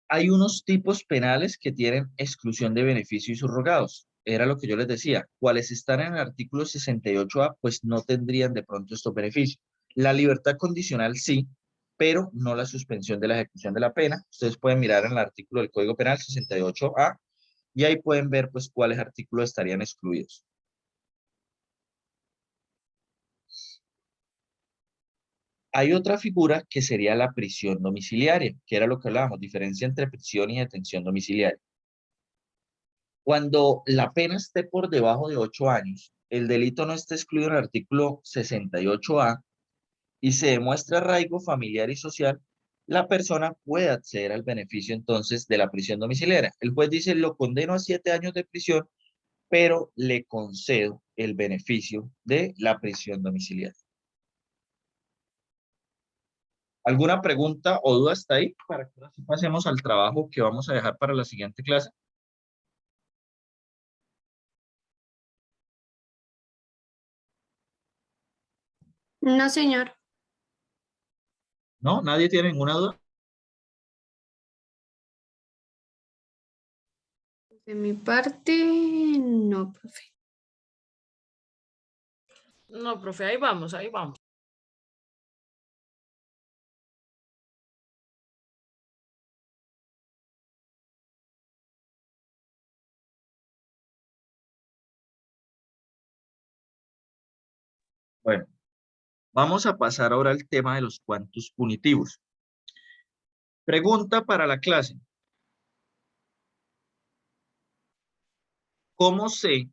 Hay unos tipos penales que tienen exclusión de beneficio y subrogados. Era lo que yo les decía. Cuales están en el artículo 68A, pues no tendrían de pronto estos beneficios. La libertad condicional sí, pero no la suspensión de la ejecución de la pena. Ustedes pueden mirar en el artículo del Código Penal 68A y ahí pueden ver pues cuáles artículos estarían excluidos. Hay otra figura que sería la prisión domiciliaria, que era lo que hablábamos, diferencia entre prisión y detención domiciliaria. Cuando la pena esté por debajo de 8 años, el delito no está excluido en el artículo 68A y se demuestra arraigo familiar y social, la persona puede acceder al beneficio entonces de la prisión domiciliaria. El juez dice, lo condeno a 7 años de prisión, pero le concedo el beneficio de la prisión domiciliaria. ¿Alguna pregunta o duda hasta ahí? Para que ahora sí pasemos al trabajo que vamos a dejar para la siguiente clase. No, señor. ¿No? ¿Nadie tiene ninguna duda? De mi parte, no, profe. No, profe, ahí vamos, ahí vamos. Bueno, vamos a pasar ahora al tema de los cuantos punitivos. Pregunta para la clase. ¿Cómo sé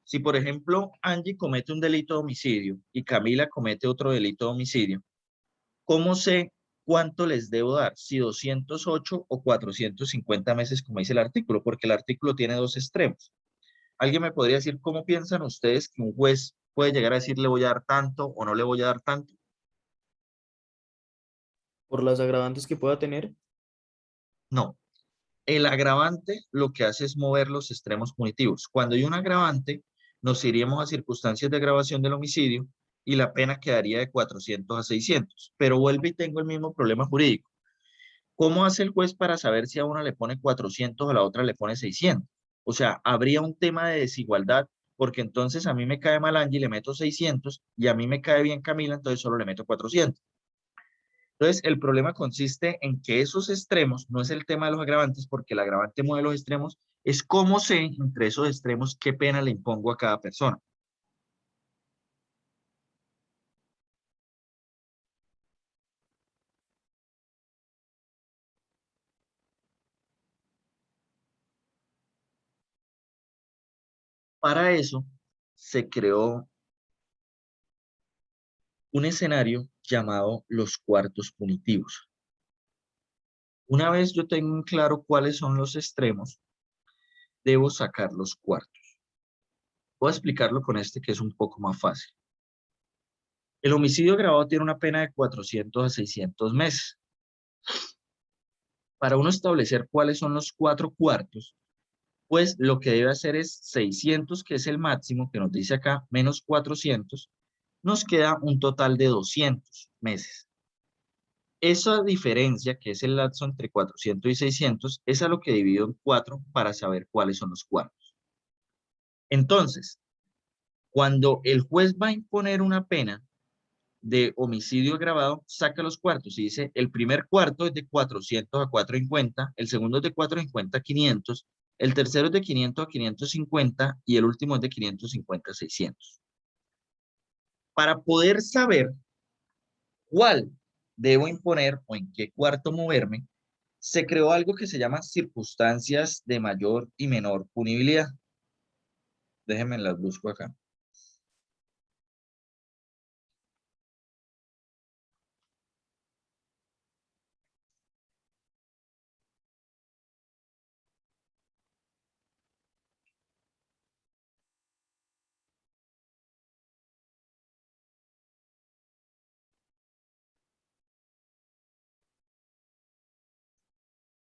si, por ejemplo, Angie comete un delito de homicidio y Camila comete otro delito de homicidio? ¿Cómo sé cuánto les debo dar? Si 208 o 450 meses, como dice el artículo, porque el artículo tiene dos extremos. ¿Alguien me podría decir cómo piensan ustedes que un juez puede llegar a decir le voy a dar tanto o no le voy a dar tanto? Por las agravantes que pueda tener. No. El agravante lo que hace es mover los extremos punitivos. Cuando hay un agravante, nos iríamos a circunstancias de agravación del homicidio y la pena quedaría de 400 a 600. Pero vuelvo y tengo el mismo problema jurídico. ¿Cómo hace el juez para saber si a una le pone 400 a la otra le pone 600? O sea, habría un tema de desigualdad porque entonces a mí me cae mal Angie y le meto 600 y a mí me cae bien Camila, entonces solo le meto 400. Entonces, el problema consiste en que esos extremos, no es el tema de los agravantes, porque el agravante mueve los extremos, es cómo sé entre esos extremos qué pena le impongo a cada persona. Para eso, se creó un escenario llamado los cuartos punitivos. Una vez yo tengo en claro cuáles son los extremos, debo sacar los cuartos. Voy a explicarlo con este que es un poco más fácil. El homicidio agravado tiene una pena de 400 a 600 meses. Para uno establecer cuáles son los 4 cuartos, pues lo que debe hacer es 600, que es el máximo que nos dice acá, menos 400, nos queda un total de 200 meses. Esa diferencia, que es el lapso entre 400 y 600, es a lo que divido en 4 para saber cuáles son los cuartos. Entonces, cuando el juez va a imponer una pena de homicidio agravado, saca los cuartos y dice, el primer cuarto es de 400 a 450, el segundo es de 450 a 500, el tercero es de 500 a 550 y el último es de 550 a 600. Para poder saber cuál debo imponer o en qué cuarto moverme, se creó algo que se llama circunstancias de mayor y menor punibilidad. Déjenme las busco acá.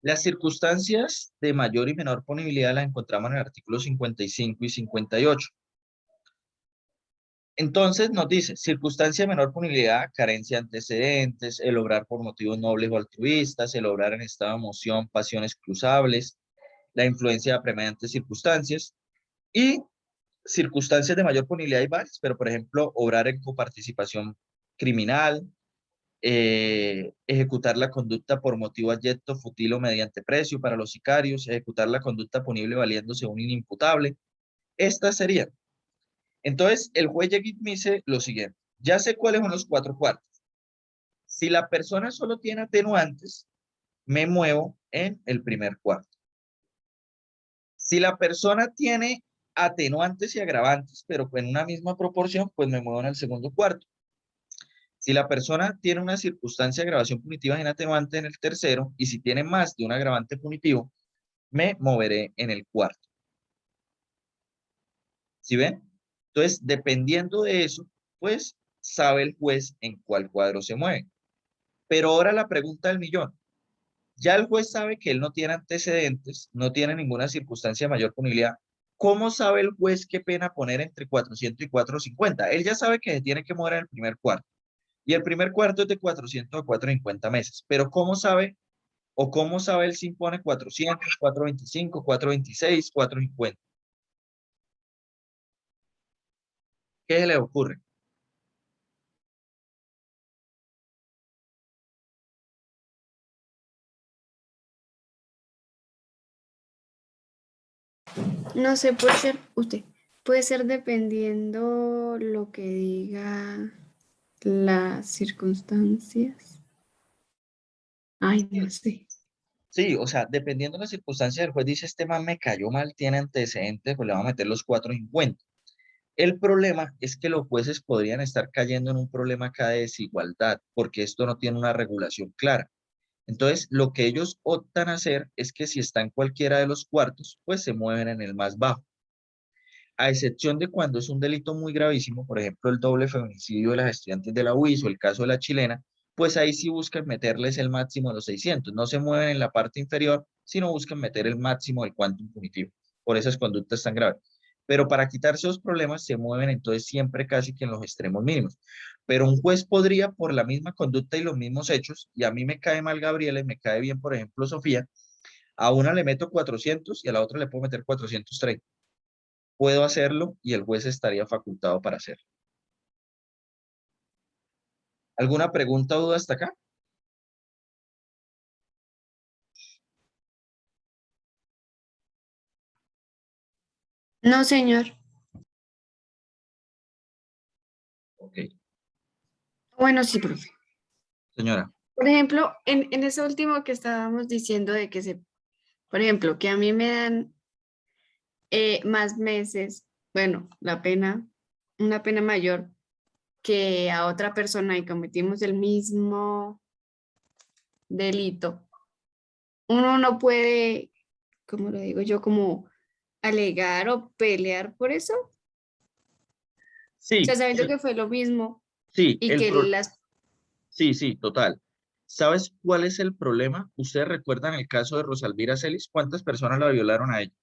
Las circunstancias de mayor y menor punibilidad las encontramos en el artículo 55 y 58. Entonces nos dice, circunstancia de menor punibilidad, carencia de antecedentes, el obrar por motivos nobles o altruistas, el obrar en estado de emoción, pasiones cruzables, la influencia de apremiantes circunstancias y circunstancias de mayor punibilidad hay varias, pero por ejemplo, obrar en coparticipación criminal, ejecutar la conducta por motivo adyecto, fútil o mediante precio para los sicarios, ejecutar la conducta punible valiéndose un inimputable. Estas serían. Entonces, el juez llega y me dice lo siguiente, ya sé cuáles son los 4 cuartos. Si la persona solo tiene atenuantes, me muevo en el primer cuarto. Si la persona tiene atenuantes y agravantes, pero en una misma proporción, pues me muevo en el segundo cuarto. Si la persona tiene una circunstancia de agravación punitiva en atenuante en el tercero, y si tiene más de un agravante punitivo, me moveré en el cuarto. ¿Sí ven? Entonces, dependiendo de eso, pues sabe el juez en cuál cuadro se mueve. Pero ahora la pregunta del millón. Ya el juez sabe que él no tiene antecedentes, no tiene ninguna circunstancia de mayor punibilidad. ¿Cómo sabe el juez qué pena poner entre 400 y 450? Él ya sabe que se tiene que mover en el primer cuarto. Y el primer cuarto es de 400 a 450 meses. Pero ¿cómo sabe o cómo sabe él si impone 400, 425, 426, 450? ¿Qué se le ocurre? No sé, puede ser dependiendo lo que diga las circunstancias. Ay, no sé. Sí, o sea, dependiendo de las circunstancias, el juez dice, este man me cayó mal, tiene antecedentes, pues le va a meter los 450. El problema es que los jueces podrían estar cayendo en un problema acá de desigualdad, porque esto no tiene una regulación clara. Entonces, lo que ellos optan a hacer es que si está en cualquiera de los cuartos, pues se mueven en el más bajo. A excepción de cuando es un delito muy gravísimo, por ejemplo, el doble feminicidio de las estudiantes de la UIS o el caso de la chilena, pues ahí sí buscan meterles el máximo de los 600. No se mueven en la parte inferior, sino buscan meter el máximo del quantum punitivo por esas conductas tan graves. Pero para quitarse los problemas se mueven entonces siempre casi que en los extremos mínimos. Pero un juez podría, por la misma conducta y los mismos hechos, y a mí me cae mal Gabriela y me cae bien, por ejemplo, Sofía, a una le meto 400 y a la otra le puedo meter 430. Puedo hacerlo y el juez estaría facultado para hacerlo. ¿Alguna pregunta o duda hasta acá? No, señor. Ok. Bueno, sí, profe. Señora. Por ejemplo, en eso último que estábamos diciendo de que por ejemplo, que a mí me dan más meses, bueno, una pena mayor que a otra persona y cometimos el mismo delito, uno no puede, como lo digo yo, como alegar o pelear por eso. O sea, Sí, sabiendo que fue lo mismo sí, y que sí, total. ¿Sabes cuál es el problema? ¿Ustedes recuerdan el caso de Rosalvira Celis? ¿Cuántas personas la violaron a ella?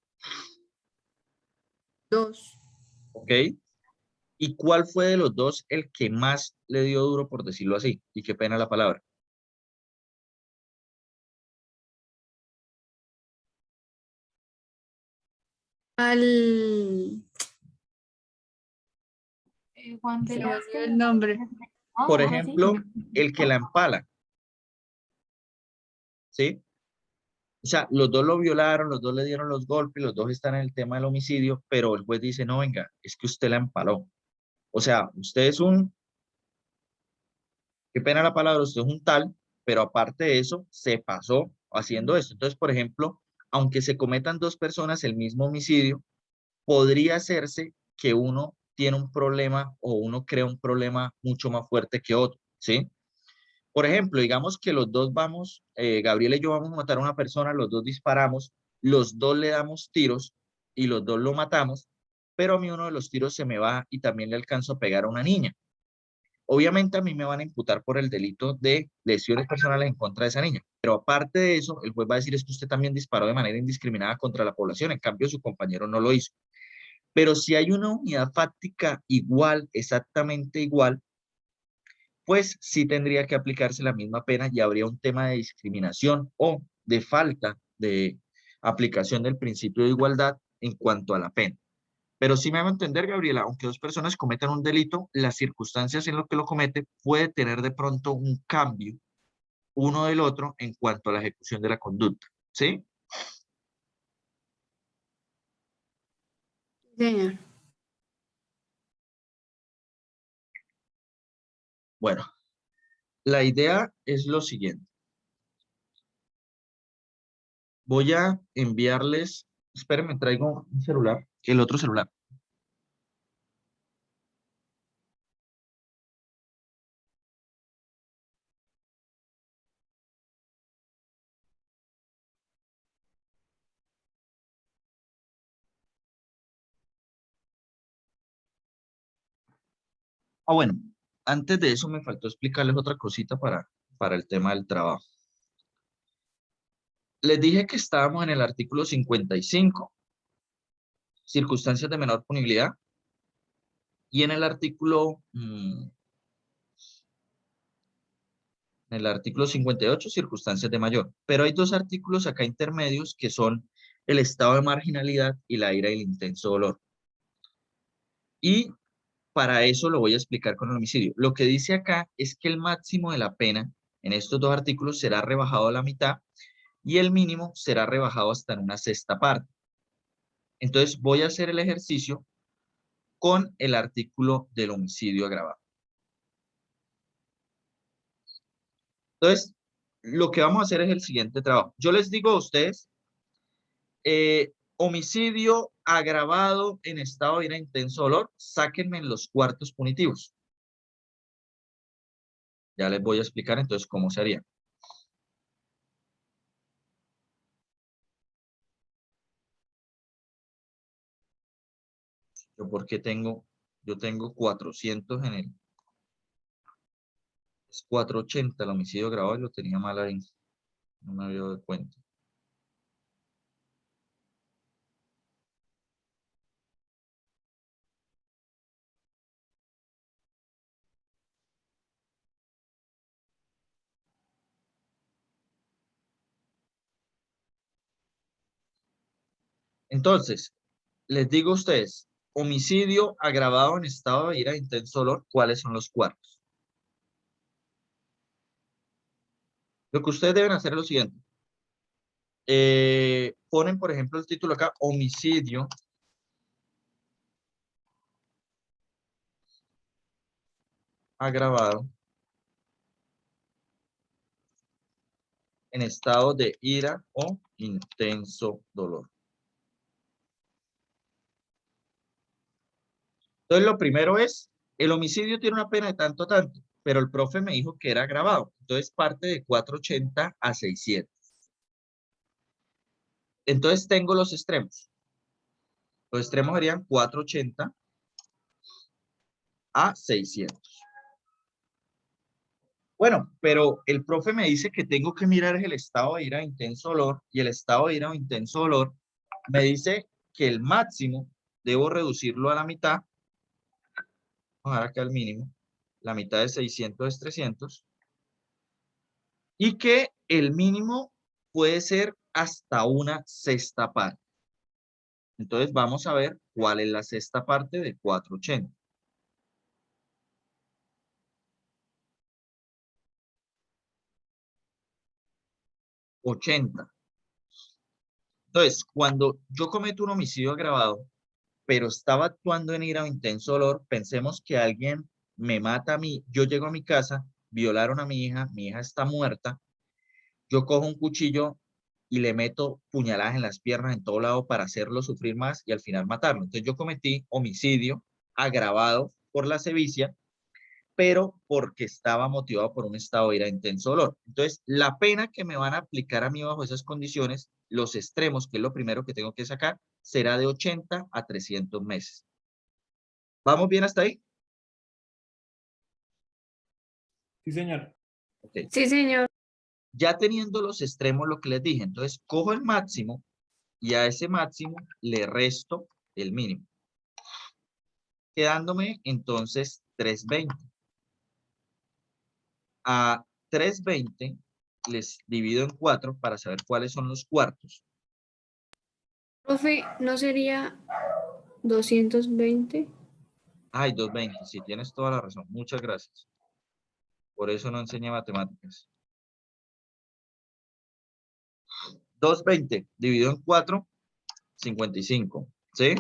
dos, ¿Ok? ¿Y cuál fue de los dos el que más le dio duro, por decirlo así? Y qué pena la palabra. al... Juan se me Velasco. olvidó el nombre. Por Algo así. ejemplo, el que la empala, ¿sí? O sea, los dos lo violaron, los dos le dieron los golpes, los dos están en el tema del homicidio, pero el juez dice, no, venga, es que usted la empaló. O sea, usted es un, qué pena la palabra, usted es un tal, pero aparte de eso, se pasó haciendo esto. Entonces, por ejemplo, aunque se cometan dos personas el mismo homicidio, podría hacerse que uno tiene un problema o uno crea un problema mucho más fuerte que otro, ¿sí? Por ejemplo, digamos que los dos vamos, Gabriel y yo vamos a matar a una persona, los dos disparamos, los dos le damos tiros y los dos lo matamos, pero a mí uno de los tiros se me va y también le alcanzo a pegar a una niña. Obviamente a mí me van a imputar por el delito de lesiones personales en contra de esa niña, pero aparte de eso, el juez va a decir es que usted también disparó de manera indiscriminada contra la población, en cambio su compañero no lo hizo. Pero si hay una unidad fáctica igual, exactamente igual, pues sí tendría que aplicarse la misma pena y habría un tema de discriminación o de falta de aplicación del principio de igualdad en cuanto a la pena. Pero sí me hago entender, Gabriela, aunque dos personas cometan un delito, las circunstancias en lo que lo comete puede tener de pronto un cambio uno del otro en cuanto a la ejecución de la conducta, ¿sí? Señor. Bueno, la idea es lo siguiente. Voy a enviarles, espérenme, traigo un celular, el otro celular. Bueno, antes de eso me faltó explicarles otra cosita para el tema del trabajo. Les dije que estábamos en el artículo 55, circunstancias de menor punibilidad, y en el artículo, en el artículo 58, circunstancias de mayor. Pero hay dos artículos acá intermedios que son el estado de marginalidad y la ira y el intenso dolor. Y para eso lo voy a explicar con el homicidio. Lo que dice acá es que el máximo de la pena en estos dos artículos será rebajado a la mitad y el mínimo será rebajado hasta en una sexta parte. Entonces voy a hacer el ejercicio con el artículo del homicidio agravado. Entonces, lo que vamos a hacer es el siguiente trabajo. Yo les digo a ustedes, homicidio agravado en estado de ira intenso dolor, sáquenme en los cuartos punitivos. Ya les voy a explicar entonces cómo se haría. Yo tengo 400 en el, es 480 el homicidio agravado y lo tenía mal ahí, no me había dado cuenta. Entonces, les digo a ustedes, homicidio agravado en estado de ira de intenso dolor, ¿cuáles son los cuartos? Lo que ustedes deben hacer es lo siguiente. Ponen, por ejemplo, el título acá, homicidio agravado en estado de ira o intenso dolor. Entonces, lo primero es, el homicidio tiene una pena de tanto a tanto, pero el profe me dijo que era agravado. Entonces, parte de 480 a 600. Entonces, tengo los extremos. Los extremos serían 480 a 600. Bueno, pero el profe me dice que tengo que mirar el estado de ira o intenso dolor, y el estado de ira o intenso dolor me dice que el máximo debo reducirlo a la mitad. Vamos a dar acá el mínimo. La mitad de 600 es 300. Y que el mínimo puede ser hasta una sexta parte. Entonces vamos a ver cuál es la sexta parte de 480. $80. Entonces, cuando yo cometo un homicidio agravado, pero estaba actuando en ira o intenso dolor, pensemos que alguien me mata a mí, yo llego a mi casa, violaron a mi hija está muerta, yo cojo un cuchillo y le meto puñaladas en las piernas en todo lado para hacerlo sufrir más y al final matarlo. Entonces yo cometí homicidio agravado por la sevicia, pero porque estaba motivado por un estado de ira intenso dolor. Entonces, la pena que me van a aplicar a mí bajo esas condiciones, los extremos, que es lo primero que tengo que sacar, será de 80 a 300 meses. ¿Vamos bien hasta ahí? Sí, señor. Ok. Sí, señor. Ya teniendo los extremos, lo que les dije, entonces cojo el máximo y a ese máximo le resto el mínimo. quedándome entonces 320. A 320 les divido en 4 para saber cuáles son los cuartos. Profe, ¿no sería 220? Ay, 220, sí, tienes toda la razón. Muchas gracias. Por eso no enseñé matemáticas. 220 dividido en 4, 55, ¿sí?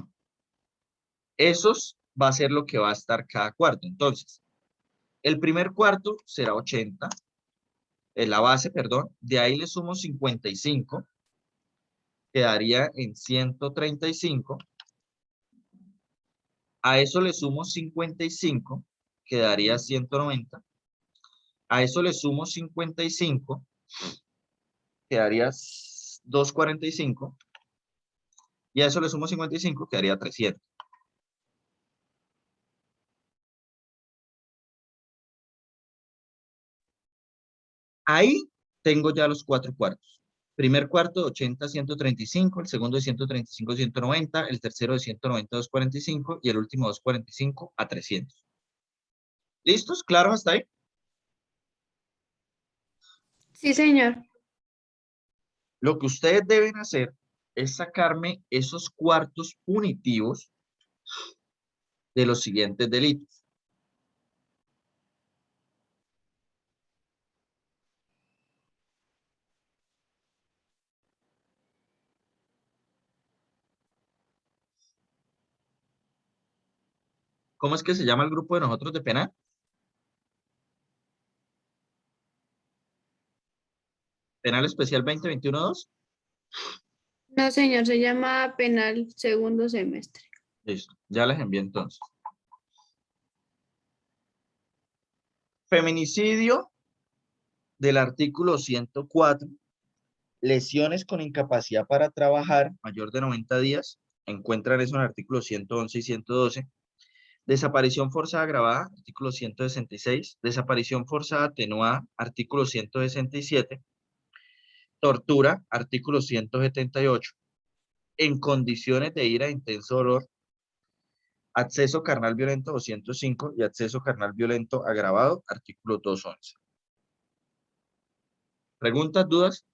Esos va a ser lo que va a estar cada cuarto. Entonces, el primer cuarto será 80, la base, perdón. De ahí le sumo 55, quedaría en 135. A eso le sumo 55, quedaría 190. A eso le sumo 55, quedaría 245. Y a eso le sumo 55, quedaría 300. Ahí tengo ya los 4 cuartos. Primer cuarto de 80 a 135, el segundo de 135 a 190, el tercero de 190 a 245 y el último 245 a 300. ¿Listos? ¿Claro hasta ahí? Sí, señor. Lo que ustedes deben hacer es sacarme esos cuartos punitivos de los siguientes delitos. ¿Cómo es que se llama el grupo de nosotros de penal? Penal Especial 2021-2. No, señor, se llama penal segundo semestre. Listo, ya les envié entonces. Feminicidio del artículo 104. Lesiones con incapacidad para trabajar mayor de 90 días. Encuentran eso en el artículo 111 y 112. Desaparición forzada agravada, artículo 166. Desaparición forzada atenuada, artículo 167. Tortura, artículo 178. En condiciones de ira e intenso dolor. Acceso carnal violento 205 y acceso carnal violento agravado, artículo 211. ¿Preguntas, dudas?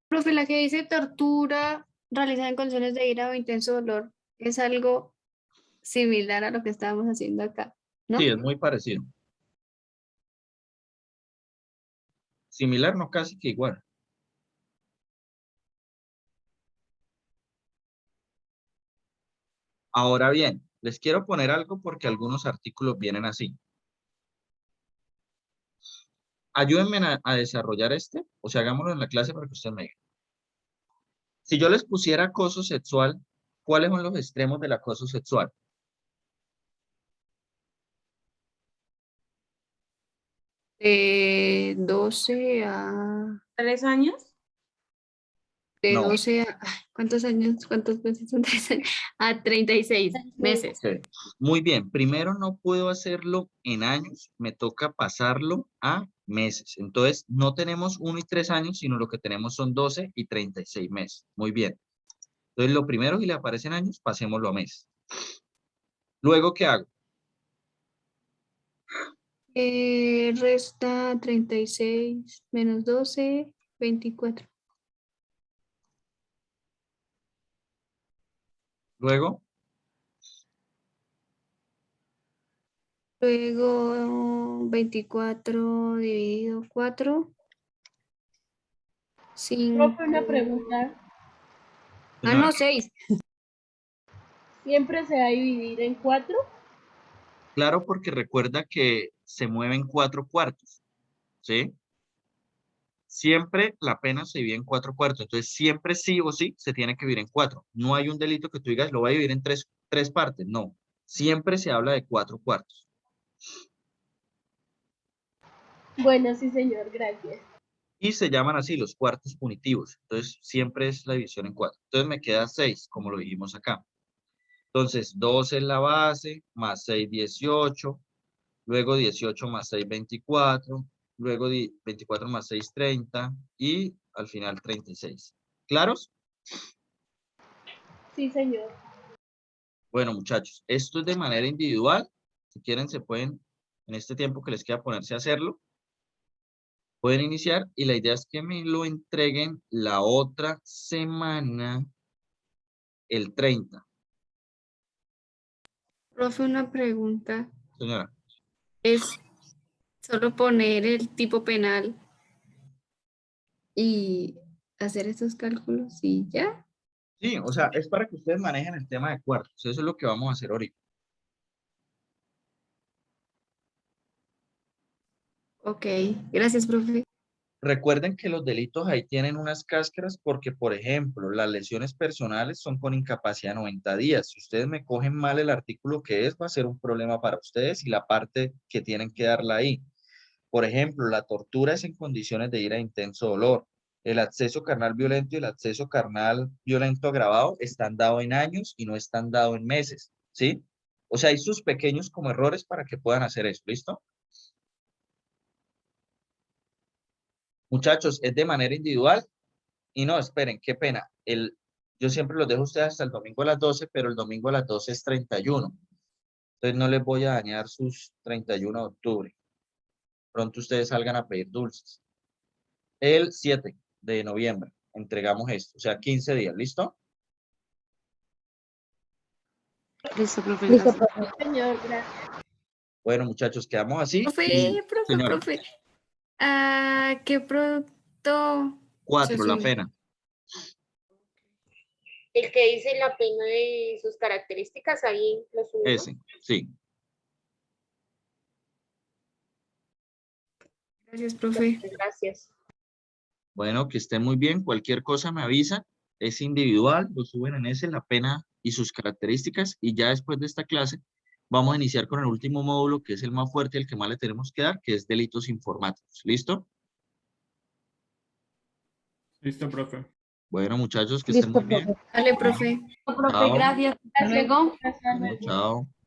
Profe, la que dice tortura realizada en condiciones de ira o intenso dolor es algo similar a lo que estábamos haciendo acá, ¿no? Sí, es muy parecido. Similar, no casi que igual. Ahora bien, les quiero poner algo porque algunos artículos vienen así. Ayúdenme a desarrollar este, o sea, hagámoslo en la clase para que ustedes me digan. Si yo les pusiera acoso sexual, ¿cuáles son los extremos del acoso sexual? De 12 a... ¿3 años? De No. 12 a... ¿Cuántos años? ¿Cuántos meses son 3 años? A 36 meses. Ok. Muy bien, primero no puedo hacerlo en años, me toca pasarlo a meses. Entonces, no tenemos 1 y 3 años, sino lo que tenemos son 12 y 36 meses. Muy bien. Entonces, lo primero que le aparecen años, pasémoslo a meses. Luego, ¿qué hago? Resta 36 menos 12, 24. Luego, Luego 24 dividido 4. 5. Profe, una pregunta. Ah, no, 6. ¿Siempre se va a dividir en 4? claro, porque recuerda que se mueven 4 cuartos, ¿sí? Siempre la pena se divide en 4 cuartos, entonces siempre sí o sí se tiene que dividir en 4. No hay un delito que tú digas, lo voy a dividir en tres partes, no. Siempre se habla de 4 cuartos. Bueno, sí, señor, gracias. Y se llaman así los cuartos punitivos. Entonces, siempre es la división en 4. Entonces, me queda 6, como lo dijimos acá. Entonces, 12 es la base, más 6, 18. Luego 18 más 6, 24. Luego 24 más 6, 30. Y al final 36. ¿Claros? Sí, señor. Bueno, muchachos, esto es de manera individual. Si quieren, se pueden, en este tiempo que les queda, ponerse a hacerlo. Pueden iniciar y la idea es que me lo entreguen la otra semana, el 30. Profe, una pregunta. Señora, ¿Es solo poner el tipo penal y hacer esos cálculos y ya? sí, o sea, es para que ustedes manejen el tema de cuartos. Eso es lo que vamos a hacer ahorita. Ok, gracias, profe. Recuerden que los delitos ahí tienen unas cáscaras porque, por ejemplo, las lesiones personales son con incapacidad 90 días. Si ustedes me cogen mal el artículo que es, va a ser un problema para ustedes y la parte que tienen que darla ahí. Por ejemplo, la tortura es en condiciones de ira e intenso dolor. El acceso carnal violento y el acceso carnal violento agravado están dados en años y no están dados en meses, ¿sí? O sea, hay sus pequeños como errores para que puedan hacer eso, ¿listo? Muchachos, es de manera individual y no, esperen, qué pena. Yo siempre los dejo a ustedes hasta el domingo a las 12, pero el domingo a las 12 es 31. Entonces no les voy a dañar sus 31 de octubre. Pronto ustedes salgan a pedir dulces. El 7 de noviembre entregamos esto, o sea, 15 días, ¿listo? Listo, profe. Listo, Gracias. profe. Señor, gracias. Bueno, muchachos, quedamos así. Profe, Y, profe, señora, profe. ¿Qué producto se 4, la sube? pena. El que dice la pena de sus características, ahí lo subimos. Ese, sí. Gracias, profe. Gracias. Bueno, que estén muy bien. Cualquier cosa me avisa. Es individual, lo suben en ese, la pena y sus características. Y ya después de esta clase, vamos a iniciar con el último módulo, que es el más fuerte, el que más le tenemos que dar, que es delitos informáticos. ¿Listo? Listo, profe. Bueno, muchachos, que estén Listo, muy bien. profe. Vale, profe. Profe, Chao. gracias. Hasta Gracias. luego. Hasta Bueno, luego. chao.